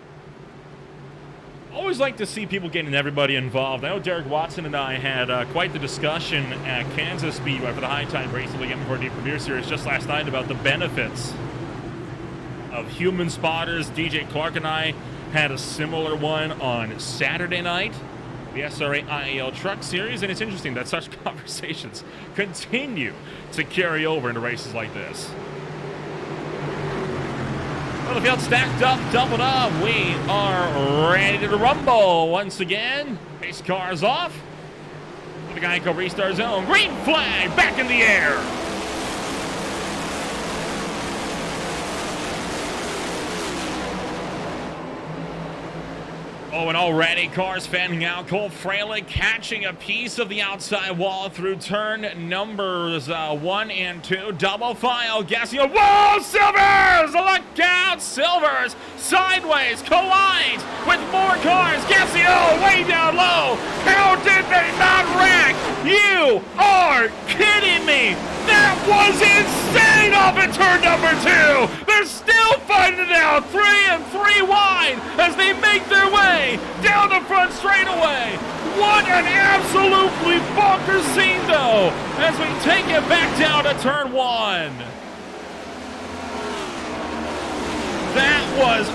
Speaker 1: Always like to see people getting everybody involved. I know Derek Watson and I had quite the discussion at Kansas Speedway for the High Time Racing League M4D Premier Series just last night about the benefits of human spotters. DJ Clark and I had a similar one on Saturday night, the SRA IAL Truck Series, and it's interesting that such conversations continue to carry over into races like this. Well, the field stacked up, doubled up. We are ready to rumble once again. Pace cars off. The Geico restart zone. Green flag back in the air. Oh, and already cars fanning out. Cole Fraley catching a piece of the outside wall through turn numbers 1 and 2. Double file. Gassio. Whoa, Silvers! Look out! Silvers sideways collides with more cars. Gassio way down low. How did they not wreck? You are kidding me! That was insane off at turn number 2! They're still fighting it out, 3 and 3 wide as they make their way down the front straightaway. What an absolutely bonkers scene, though, as we take it back down to turn 1. That was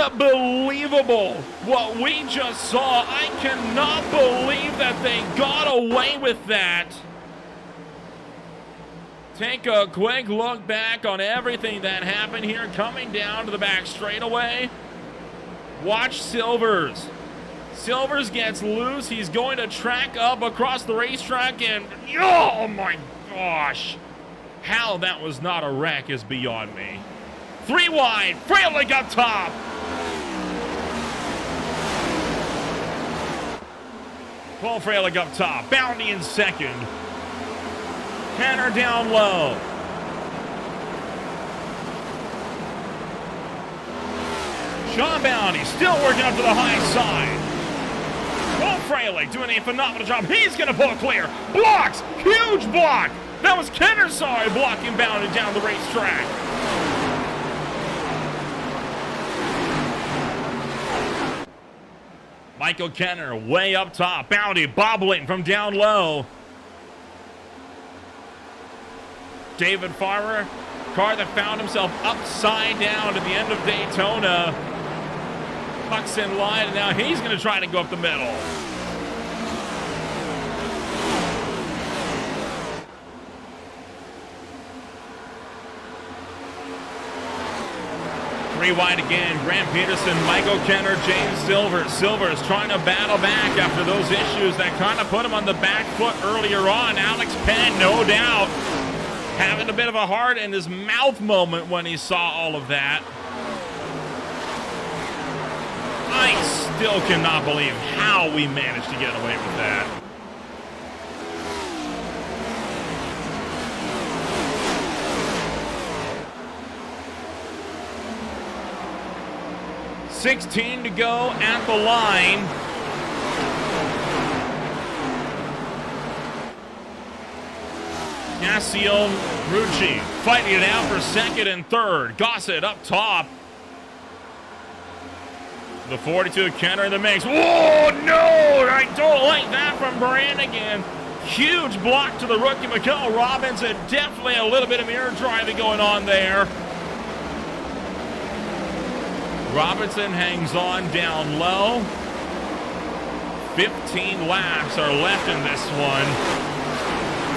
Speaker 1: unbelievable what we just saw. I cannot believe that they got away with that. Take a quick look back on everything that happened here, coming down to the back straightaway. Watch Silvers. Silvers gets loose. He's going to track up across the racetrack, and oh my gosh. How that was not a wreck is beyond me. 3 wide, Fraley up top. Paul Fraley up top, Bounty in second. Kenner down low. Sean Bounty still working up to the high side. Paul Fraley doing a phenomenal job. He's going to pull clear. Blocks! Huge block! That was Kenner, sorry, blocking Bounty down the racetrack. Michael Kenner way up top. Bounty bobbling from down low. David Farmer, car that found himself upside down at the end of Daytona. Bucks in line, and now he's going to try to go up the middle. Three wide again. Grant Peterson, Michael Kenner, James Silvers. Silvers trying to battle back after those issues that kind of put him on the back foot earlier on. Alex Penn, no doubt, having a bit of a heart in his mouth moment when he saw all of that. I still cannot believe how we managed to get away with that. $16 to go at the line. Gassio, Rucci fighting it out for second and third. Gossett up top. The 42 Kenner in the mix. Whoa, no! I don't like that from Brannigan. Huge block to the rookie, Mikel Robinson. Definitely a little bit of mirror driving going on there. Robinson hangs on down low. 15 laps are left in this one.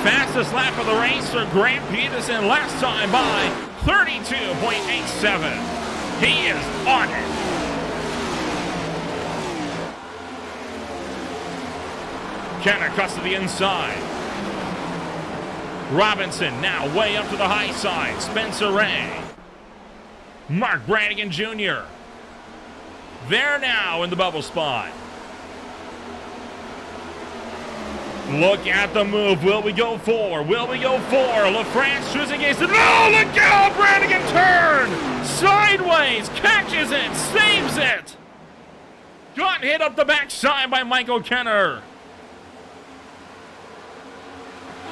Speaker 1: Fastest lap of the race for Grant Peterson, last time by 32.87. He is on it. Kenner cuts to the inside. Robinson now way up to the high side. Spencer Ray. Mark Brannigan Jr. There now in the bubble spot. Look at the move. Will we go for? Will we go for? LaFrance choosing against it. No, look out! Brannigan turn! Sideways, catches it, saves it! Got hit up the backside by Michael Kenner.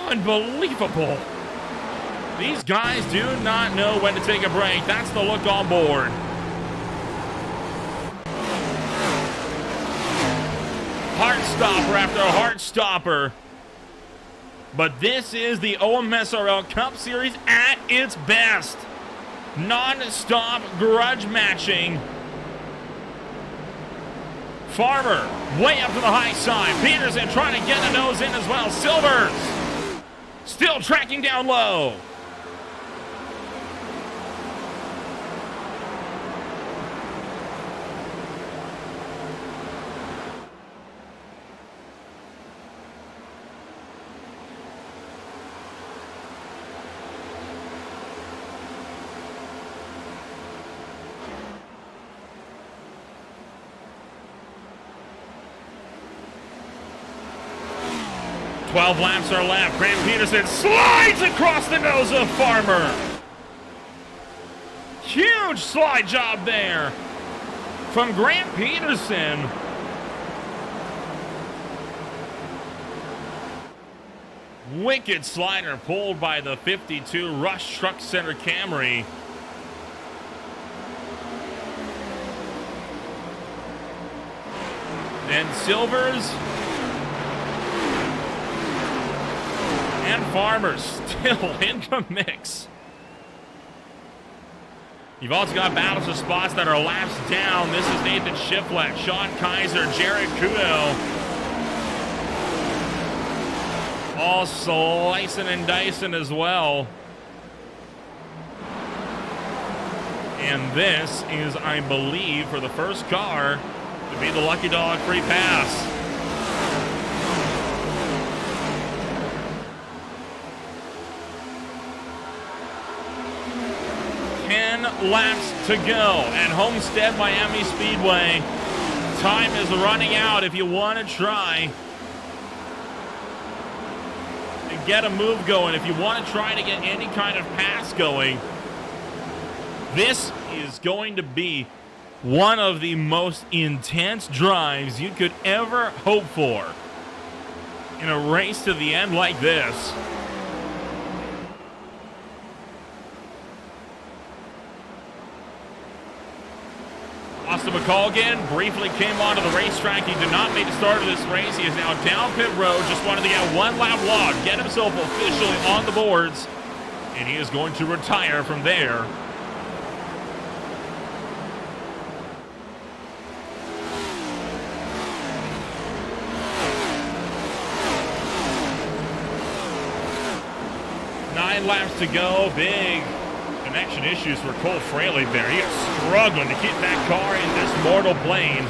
Speaker 1: Unbelievable. These guys do not know when to take a break. That's the look on board. Heart stopper after a heart stopper. But this is the OMSRL Cup Series at its best. Non-stop grudge matching. Farmer way up to the high side. Peterson trying to get the nose in as well. Silvers still tracking down low. Twelve laps are left. Grant Peterson slides across the nose of Farmer. Huge slide job there from Grant Peterson. Wicked slider pulled by the 52 Rush Truck Center Camry. And Silvers and Farmer still in the mix. You've also got battles of spots that are laps down. This is Nathan Shiflett, Sean Kaiser, Jared Kudo. All slicing and dicing as well. And this is, I believe, for the first car to be the Lucky Dog free pass. Laps to go at Homestead-Miami Speedway. Time is running out if you want to try to get a move going. If you want to try to get any kind of pass going, this is going to be one of the most intense drives you could ever hope for in a race to the end like this. Austin McColgan briefly came onto the racetrack. He did not make the start of this race. He is now down pit road. Just wanted to get one lap log, get himself officially on the boards, and he is going to retire from there. Nine laps to go. Big connection issues for Cole Fraley there. He is struggling to keep that car in this mortal plane.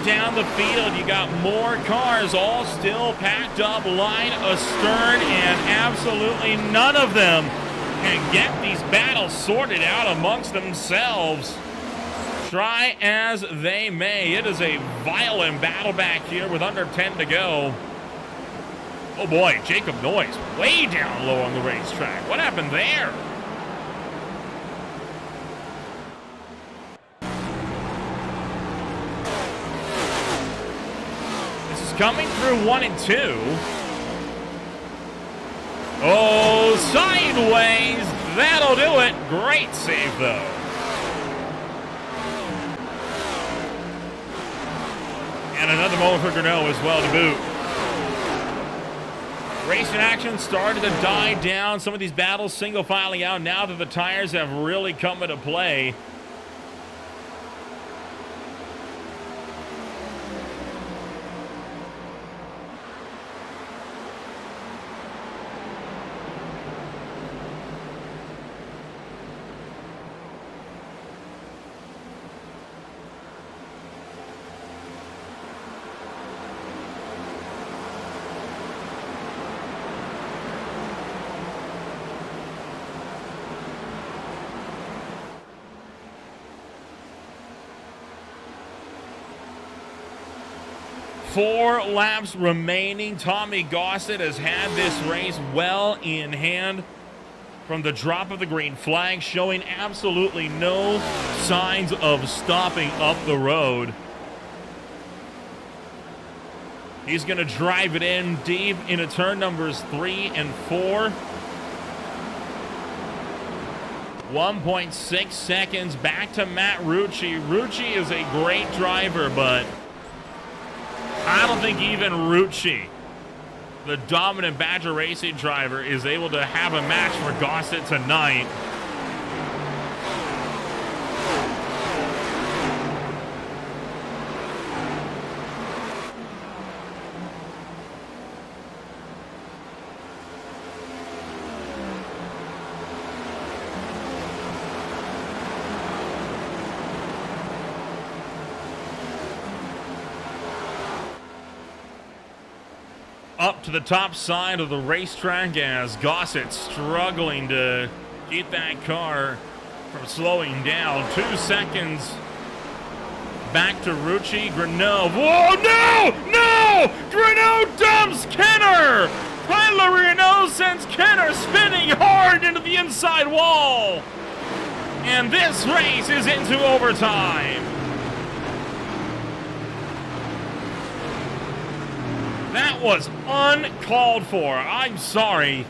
Speaker 1: Down the field, you got more cars all still packed up line astern, and absolutely none of them can get these battles sorted out amongst themselves. Try as they may, it is a violent battle back here with under 10 to go. Oh boy, Jacob Noyes way down low on the racetrack. What happened there? Coming through 1 and 2. Oh, sideways. That'll do it. Great save, though. And another moment for Grenot as well to boot. Racing action started to die down. Some of these battles single filing out now that the tires have really come into play. Four laps remaining. Tommy Gossett has had this race well in hand from the drop of the green flag, showing absolutely no signs of stopping up the road. He's going to drive it in deep into turn numbers 3 and 4. 1.6 seconds back to Matt Rucci. Rucci is a great driver, but I don't think even Rucci, the dominant Badger Racing driver, is able to have a match for Gossett tonight. Up to the top side of the racetrack as Gossett struggling to keep that car from slowing down. 2 seconds back to Rucci. Grenot. Whoa, no! No! Grenot dumps Kenner! Tyler Grenot sends Kenner spinning hard into the inside wall. And this race is into overtime. That was uncalled for. I'm sorry.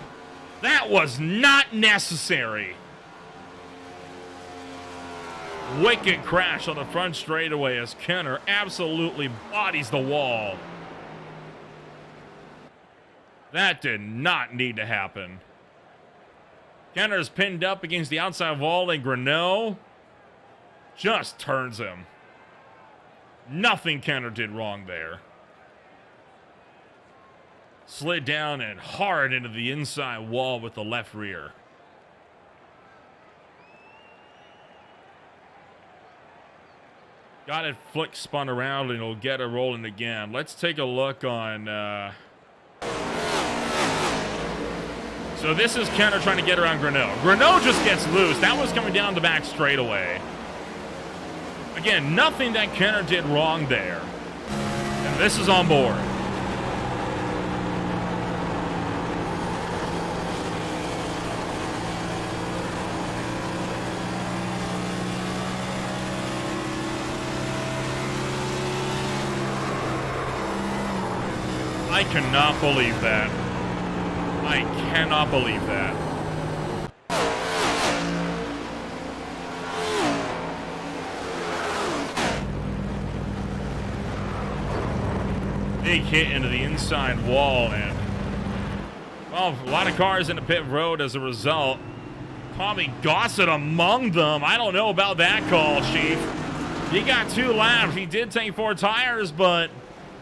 Speaker 1: That was not necessary. Wicked crash on the front straightaway as Kenner absolutely bodies the wall. That did not need to happen. Kenner's pinned up against the outside wall, and Grenot just turns him. Nothing Kenner did wrong there. Slid down and hard into the inside wall with the left rear. Got it flick spun around and it'll get it rolling again. Let's take a look on... So this is Kenner trying to get around Grenot. Grenot just gets loose. That was coming down the back straightaway. Again, nothing that Kenner did wrong there. And this is on board. I cannot believe that. I cannot believe that. Big hit into the inside wall, and well, a lot of cars in the pit road as a result. Tommy Gossett among them. I don't know about that call, Chief. He got 2 laps. He did take 4 tires, but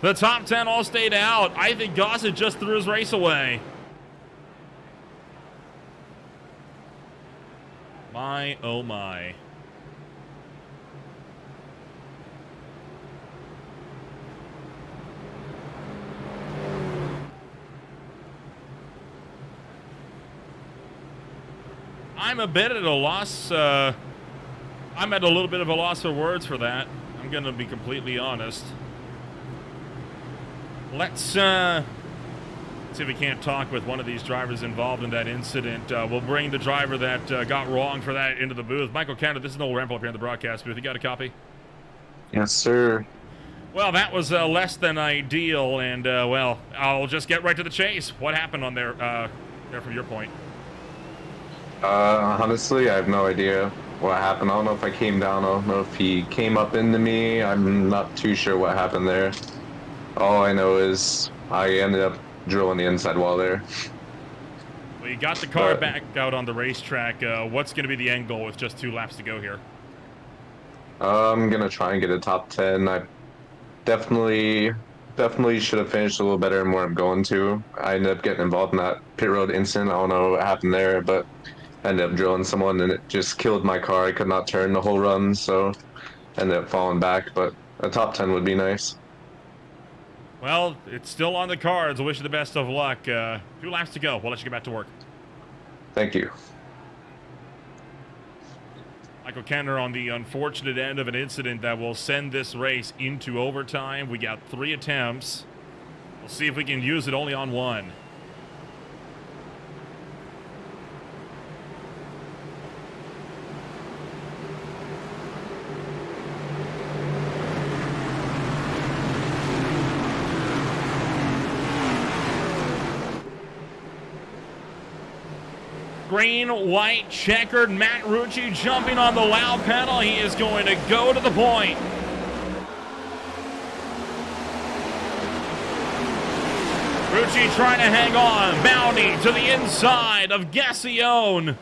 Speaker 1: the top 10 all stayed out. I think Gossett just threw his race away. My, oh my. I'm a bit at a loss. I'm at a little bit of a loss for words for that. I'm going to be completely honest. Let's see if we can't talk with one of these drivers involved in that incident. We'll bring the driver that got wrong for that into the booth. Michael Canada, this is Noel Rampel up here in the broadcast booth. You got a copy?
Speaker 5: Yes, sir.
Speaker 1: Well, that was less than ideal, and, well, I'll just get right to the chase. What happened on there from your point?
Speaker 5: Honestly, I have no idea what happened. I don't know if I came down. I don't know if he came up into me. I'm not too sure what happened there. All I know is I ended up drilling the inside wall there.
Speaker 1: Well, you got the car
Speaker 5: But-
Speaker 1: back out on the racetrack. What's going to be the end goal with just 2 laps to go here?
Speaker 5: I'm gonna try and get a top 10. I definitely should have finished a little better than where I'm going to. I ended up getting involved in that pit road incident. I don't know what happened there, but I ended up drilling someone and it just killed my car. I could not turn the whole run, so I ended up falling back. But a top 10 would be nice.
Speaker 1: Well, it's still on the cards. I wish you the best of luck. 2 laps to go. We'll let you get back to work.
Speaker 5: Thank you.
Speaker 1: Michael Kenner on the unfortunate end of an incident that will send this race into overtime. We got 3 attempts. We'll see if we can use it only on 1. Green, white, checkered. Matt Rucci jumping on the loud pedal. He is going to go to the point. Rucci trying to hang on. Bounty to the inside of Gassion.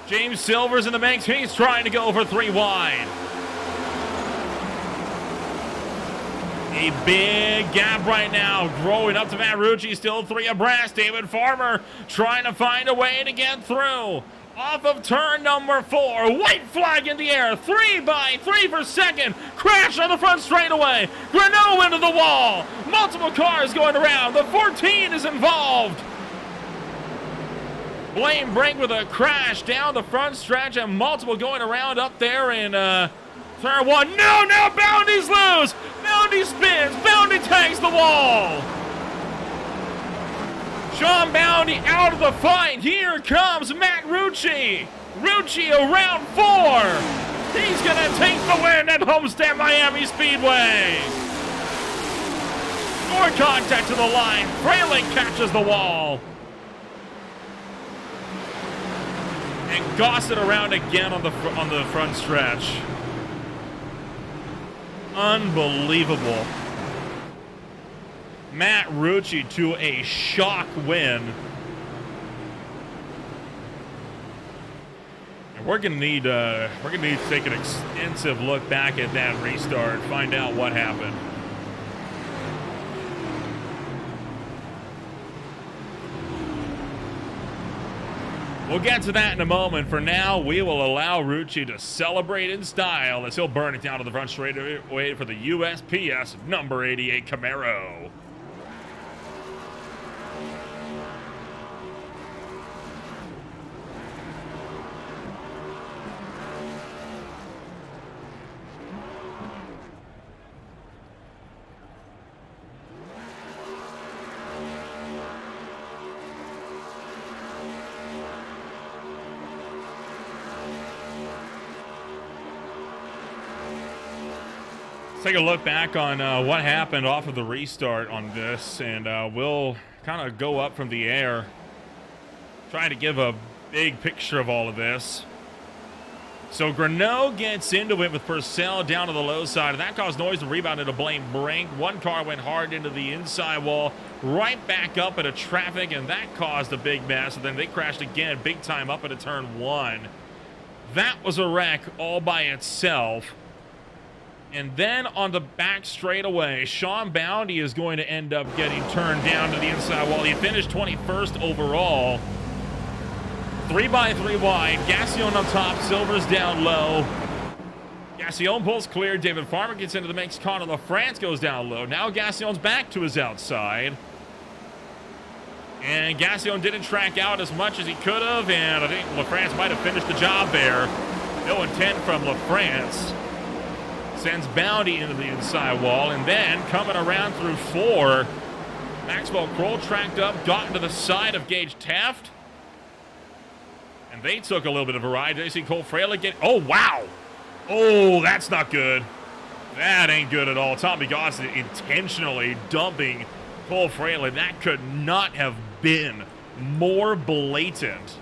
Speaker 1: James Silver's in the mix. He's trying to go for 3 wide. A big gap right now, growing up to Matt Rucci, still 3 abreast. David Farmer trying to find a way to get through. Off of turn number 4, white flag in the air, 3 by 3 for second. Crash on the front straightaway. Renault into the wall. Multiple cars going around. The 14 is involved. Blaine Brink with a crash down the front stretch and multiple going around up there in turn 1. No, now Bounty's loose. Bounty spins. Bounty tags the wall. Sean Bounty out of the fight. Here comes Matt Rucci. Rucci around 4. He's going to take the win at Homestead-Miami Speedway. More contact to the line. Fralick catches the wall. And Gossett around again on the front stretch. Unbelievable. Matt Rucci to a shock win. And we're gonna need to take an extensive look back at that restart, find out what happened. We'll get to that in a moment. For now, we will allow Rucci to celebrate in style as he'll burn it down to the front straightaway for the USPS number 88 Camaro. Take a look back on what happened off of the restart on this, and we'll kind of go up from the air, trying to give a big picture of all of this. So Greneau gets into it with Purcell down to the low side, and that caused noise and rebound into Blaine Brink. One car went hard into the inside wall, right back up into traffic, and that caused a big mess. And then they crashed again, big time up into turn 1. That was a wreck all by itself. And then on the back straightaway, Sean Bounty is going to end up getting turned down to the inside wall. He finished 21st overall. 3 by 3 wide. Gassion on top. Silver's down low. Gassion pulls clear. David Farmer gets into the mix. Connor LaFrance goes down low. Now Gassion's back to his outside. And Gassion didn't track out as much as he could have. And I think LaFrance might have finished the job there. No intent from LaFrance. Sends Bounty into the inside wall, and then coming around through 4, Maxwell Kroll tracked up, got into the side of Gage Taft, and they took a little bit of a ride. J.C. Cole Fralick get, oh wow, oh that's not good. That ain't good at all. Tommy Gossett intentionally dumping Cole Fralick. That could not have been more blatant.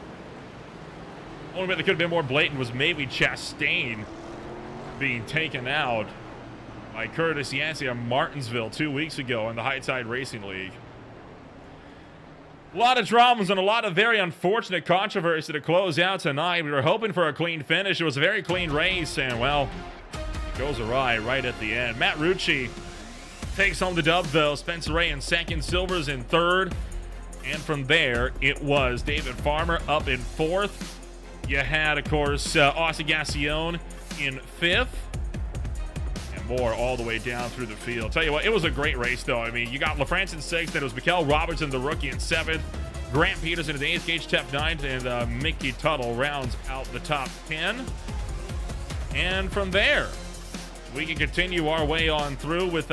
Speaker 1: Only way that could have been more blatant was maybe Chastain. being taken out by Curtis Yancey of Martinsville 2 weeks ago in the High Tide Racing League. A lot of dramas and a lot of very unfortunate controversy to close out tonight. We were hoping for a clean finish. It was a very clean race, and, well, it goes awry right at the end. Matt Rucci takes home the dub, though. Spencer Ray in second, Silvers in third. And from there, it was David Farmer up in fourth. You had, of course, Austin Gassione in fifth. More all the way down through the field. Tell you what, it was a great race, though. I mean, you got LaFrance in sixth, then it was Mikael Robertson, the rookie, in seventh. Grant Peterson in the eighth, Gage Tepp ninth, and Mickey Tuttle rounds out the top 10. And from there, we can continue our way on through with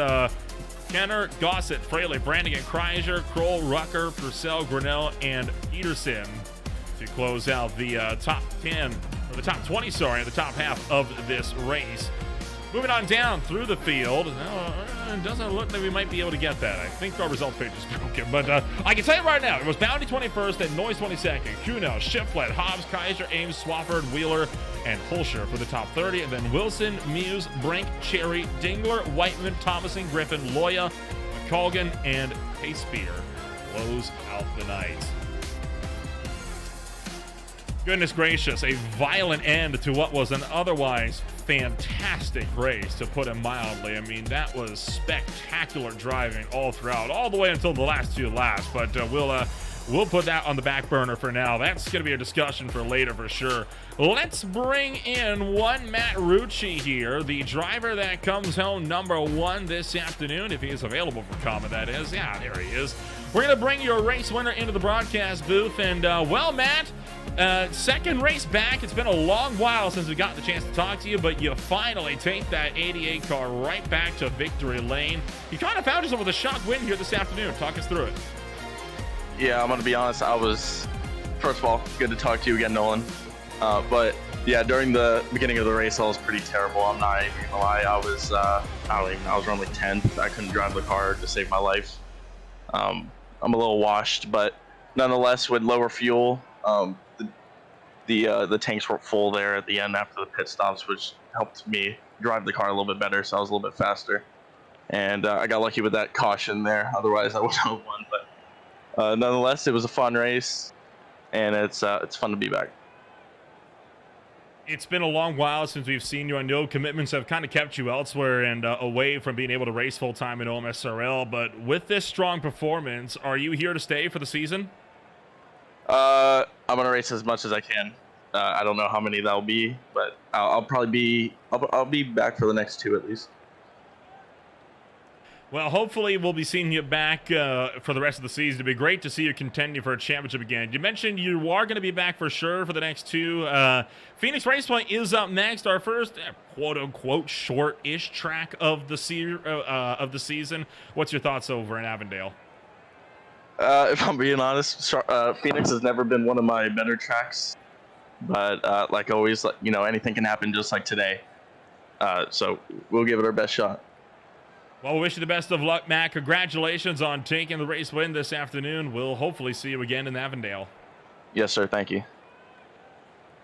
Speaker 1: Kenner, Gossett, Fraley, Brannigan, Kreischer, Kroll, Rucker, Purcell, Grinnell, and Peterson to close out the top 10, or the top 20, sorry, the top half of this race. Moving on down through the field. It doesn't look like we might be able to get that. I think our results page is broken. But I can tell you right now, it was Bounty 21st and Noyes 22nd. Kuno, Shiflett, Hobbs, Kaiser, Ames, Swafford, Wheeler, and Hulsher for the top 30. And then Wilson, Muse, Brink, Cherry, Dingler, Whiteman, Thomason, Griffin, Loya, McColgan, and Pacebeer close out the night. Goodness gracious, a violent end to what was an otherwise fantastic race, to put it mildly. I mean, that was spectacular driving all throughout, all the way until the last two laps. But we'll put that on the back burner for now. That's going to be a discussion for later for sure. Let's bring in one Matt Rucci here, the driver that comes home number one this afternoon, if he is available for comment, that is. Yeah, there he is. We're going to bring your race winner into the broadcast booth. And, well, Matt, second race back. It's been a long while since we got the chance to talk to you, but you finally take that 88 car right back to victory lane. You kind of found yourself with a shock win here this afternoon. Talk us through it.
Speaker 6: Yeah, I'm going to be honest. First of all, good to talk to you again, Nolan. But yeah, during the beginning of the race, I was pretty terrible. I'm not even going to lie. I was around like 10th. I couldn't drive the car to save my life. I'm a little washed, but nonetheless, with lower fuel, the tanks were full there at the end after the pit stops, which helped me drive the car a little bit better, so I was a little bit faster. And I got lucky with that caution there. Otherwise, I would have won. But nonetheless, it was a fun race, and it's fun to be back.
Speaker 1: It's been a long while since we've seen you. I know commitments have kind of kept you elsewhere and away from being able to race full-time in OMSRL, but with this strong performance, are you here to stay for the season?
Speaker 6: I'm going to race as much as I can. I don't know how many that'll be, but I'll be back for the next two at least.
Speaker 1: Well, hopefully we'll be seeing you back for the rest of the season. It'd be great to see you contending for a championship again. You mentioned you are going to be back for sure for the next two. Phoenix Raceway is up next, our first quote-unquote short-ish track of the season. What's your thoughts over in Avondale?
Speaker 6: If I'm being honest, Phoenix has never been one of my better tracks. But like always, anything can happen just like today. So we'll give it our best shot.
Speaker 1: Well, we wish you the best of luck, Matt. Congratulations on taking the race win this afternoon. We'll hopefully see you again in Avondale.
Speaker 6: Yes, sir. Thank you.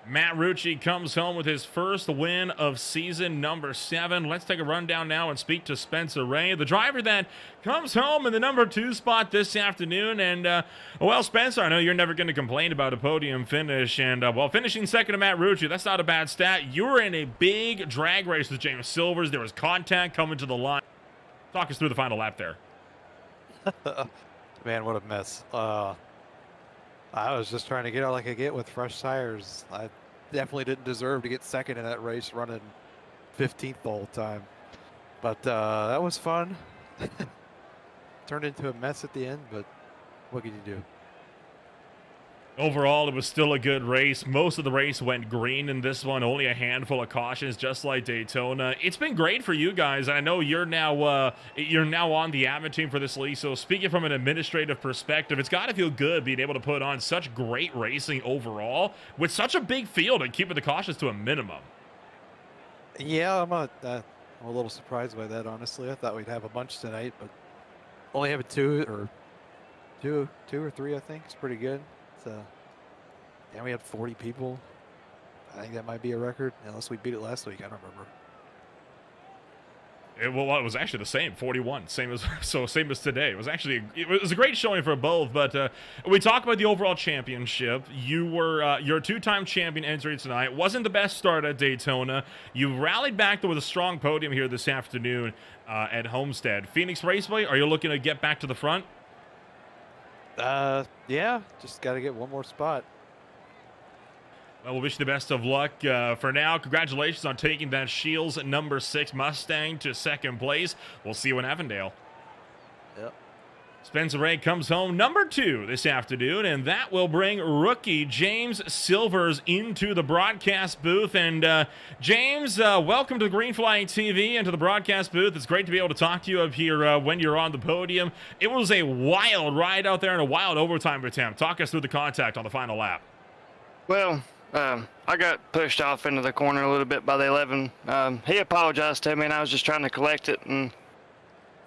Speaker 1: Matt Rucci comes home with his first win of season number 7. Let's take a rundown now and speak to Spencer Ray, the driver that comes home in the number 2 spot this afternoon. And, well, Spencer, I know you're never going to complain about a podium finish. And, well, finishing second to Matt Rucci, that's not a bad stat. You were in a big drag race with James Silvers. There was contact coming to the line. Talk us through the final lap there.
Speaker 7: Man, what a mess. I was just trying to get all I could get with fresh tires. I definitely didn't deserve to get second in that race, running 15th the whole time. But that was fun. Turned into a mess at the end, but what can you do?
Speaker 1: Overall, it was still a good race. Most of the race went green in this one. Only a handful of cautions, just like Daytona. It's been great for you guys. I know you're now on the admin team for this league. So speaking from an administrative perspective, it's got to feel good being able to put on such great racing overall with such a big field and keeping the cautions to a minimum.
Speaker 7: Yeah, I'm a little surprised by that, honestly. I thought we'd have a bunch tonight, but only having two or three, I think, is pretty good. Yeah, we had 40 people. I think that might be a record, unless we beat it last week. I don't remember.
Speaker 1: It was actually the same, 41, same as today. It was a great showing for both. But we talk about the overall championship. You were you're a two-time champion entry tonight. Wasn't the best start at Daytona. You rallied back with a strong podium here this afternoon at Homestead. Phoenix Raceway, are you looking to get back to the front?
Speaker 7: Yeah, just got to get one more spot.
Speaker 1: Well, we'll wish you the best of luck for now. Congratulations on taking that Shields number 6 Mustang to second place. We'll see you in Avondale.
Speaker 7: Yep.
Speaker 1: Spencer Ray comes home number 2 this afternoon, and that will bring rookie James Silvers into the broadcast booth. And James, welcome to Green Flag TV and to the broadcast booth. It's great to be able to talk to you up here when you're on the podium. It was a wild ride out there and a wild overtime attempt. Talk us through the contact on the final lap.
Speaker 8: Well, I got pushed off into the corner a little bit by the 11. He apologized to me, and I was just trying to collect it. And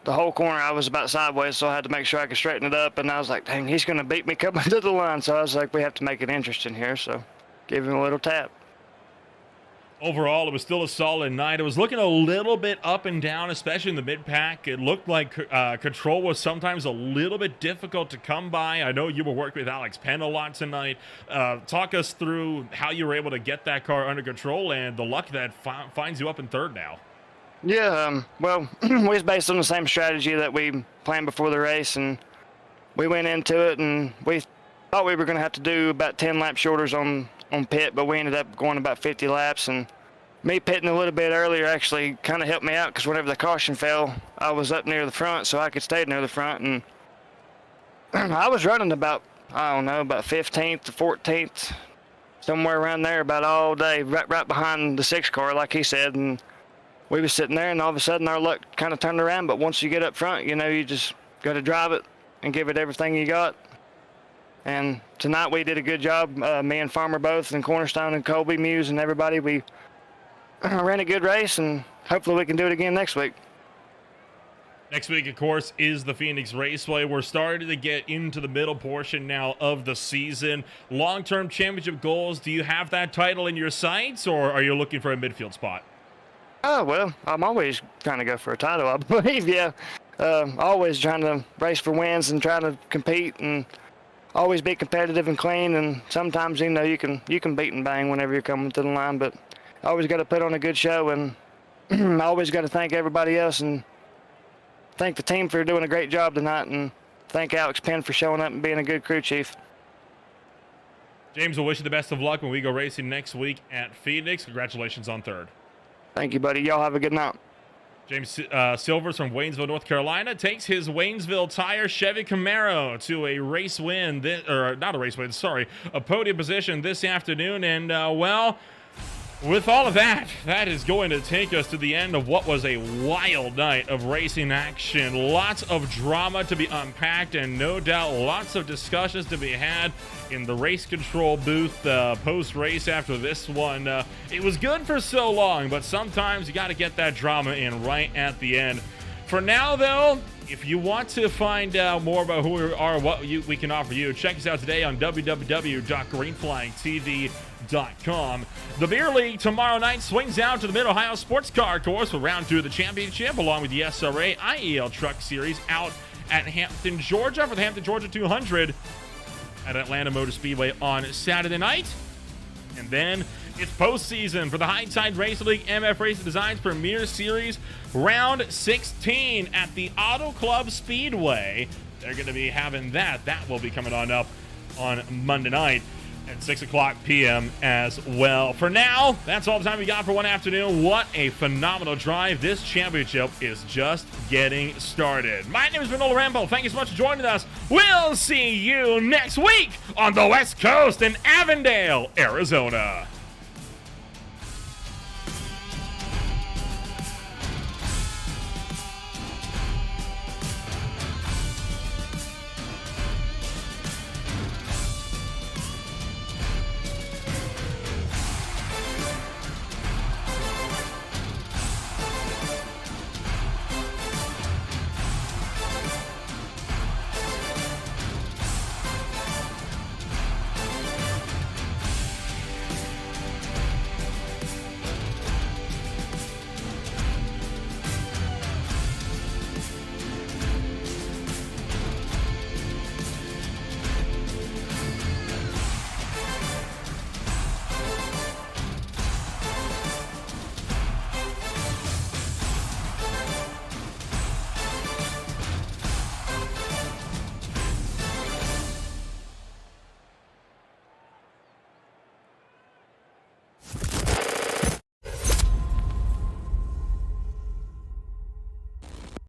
Speaker 8: the whole corner, I was about sideways, so I had to make sure I could straighten it up. And I was like, dang, he's going to beat me coming to the line. So I was like, we have to make it interesting here. So give him a little tap.
Speaker 1: Overall, it was still a solid night. It was looking a little bit up and down, especially in the mid-pack. It looked like control was sometimes a little bit difficult to come by. I know you were working with Alex Penn a lot tonight. Talk us through how you were able to get that car under control and the luck that finds you up in third now.
Speaker 8: Yeah, well, we was based on the same strategy that we planned before the race, and we went into it, and we thought we were going to have to do about 10 lap shorters on pit, but we ended up going about 50 laps, and me pitting a little bit earlier actually kind of helped me out, because whenever the caution fell, I was up near the front, so I could stay near the front, and I was running about, I don't know, about 15th to 14th, somewhere around there about all day, right behind the 6 car, like he said, and we was sitting there, and all of a sudden our luck kind of turned around. But once you get up front, you know, you just got to drive it and give it everything you got. And tonight we did a good job, me and Farmer both, and Cornerstone and Colby, Muse, and everybody. We ran a good race, and hopefully we can do it again next week.
Speaker 1: Next week, of course, is the Phoenix Raceway. We're starting to get into the middle portion now of the season. Long-term championship goals, do you have that title in your sights, or are you looking for a midfield spot?
Speaker 8: Oh, well, I'm always trying to go for a title, I believe, yeah. Always trying to race for wins and try to compete and always be competitive and clean. And sometimes, you know, you can beat and bang whenever you're coming to the line, but I always got to put on a good show, and I always got to thank everybody else and thank the team for doing a great job tonight, and thank Alex Penn for showing up and being a good crew chief.
Speaker 1: James, we'll wish you the best of luck when we go racing next week at Phoenix. Congratulations on third. Thank you, buddy. Y'all have a good night. James Silvers from Waynesville, North Carolina, takes his Waynesville Tire Chevy Camaro to a race win, a podium position this afternoon. And, well, with all of that, that is going to take us to the end of what was a wild night of racing action. Lots of drama to be unpacked, and no doubt lots of discussions to be had in the race control booth post-race after this one. It was good for so long, but sometimes you got to get that drama in right at the end. For now, though, if you want to find out more about who we are, what we can offer you, check us out today on www.greenflagtv.com. The Beer League tomorrow night swings out to the Mid-Ohio Sports Car Course for round 2 of the championship, along with the SRA IEL Truck Series out at Hampton, Georgia for the Hampton, Georgia 200 at Atlanta Motor Speedway on Saturday night. And then it's postseason for the High Tide Race League MF Racing Designs Premier Series, round 16 at the Auto Club Speedway. They're going to be having that. That will be coming on up on Monday night at 6 o'clock p.m. as well. For now, that's all the time we got for one afternoon. What a phenomenal drive. This championship is just getting started. My name is Manola Rambo. Thank you so much for joining us. We'll see you next week on the West Coast in Avondale, Arizona.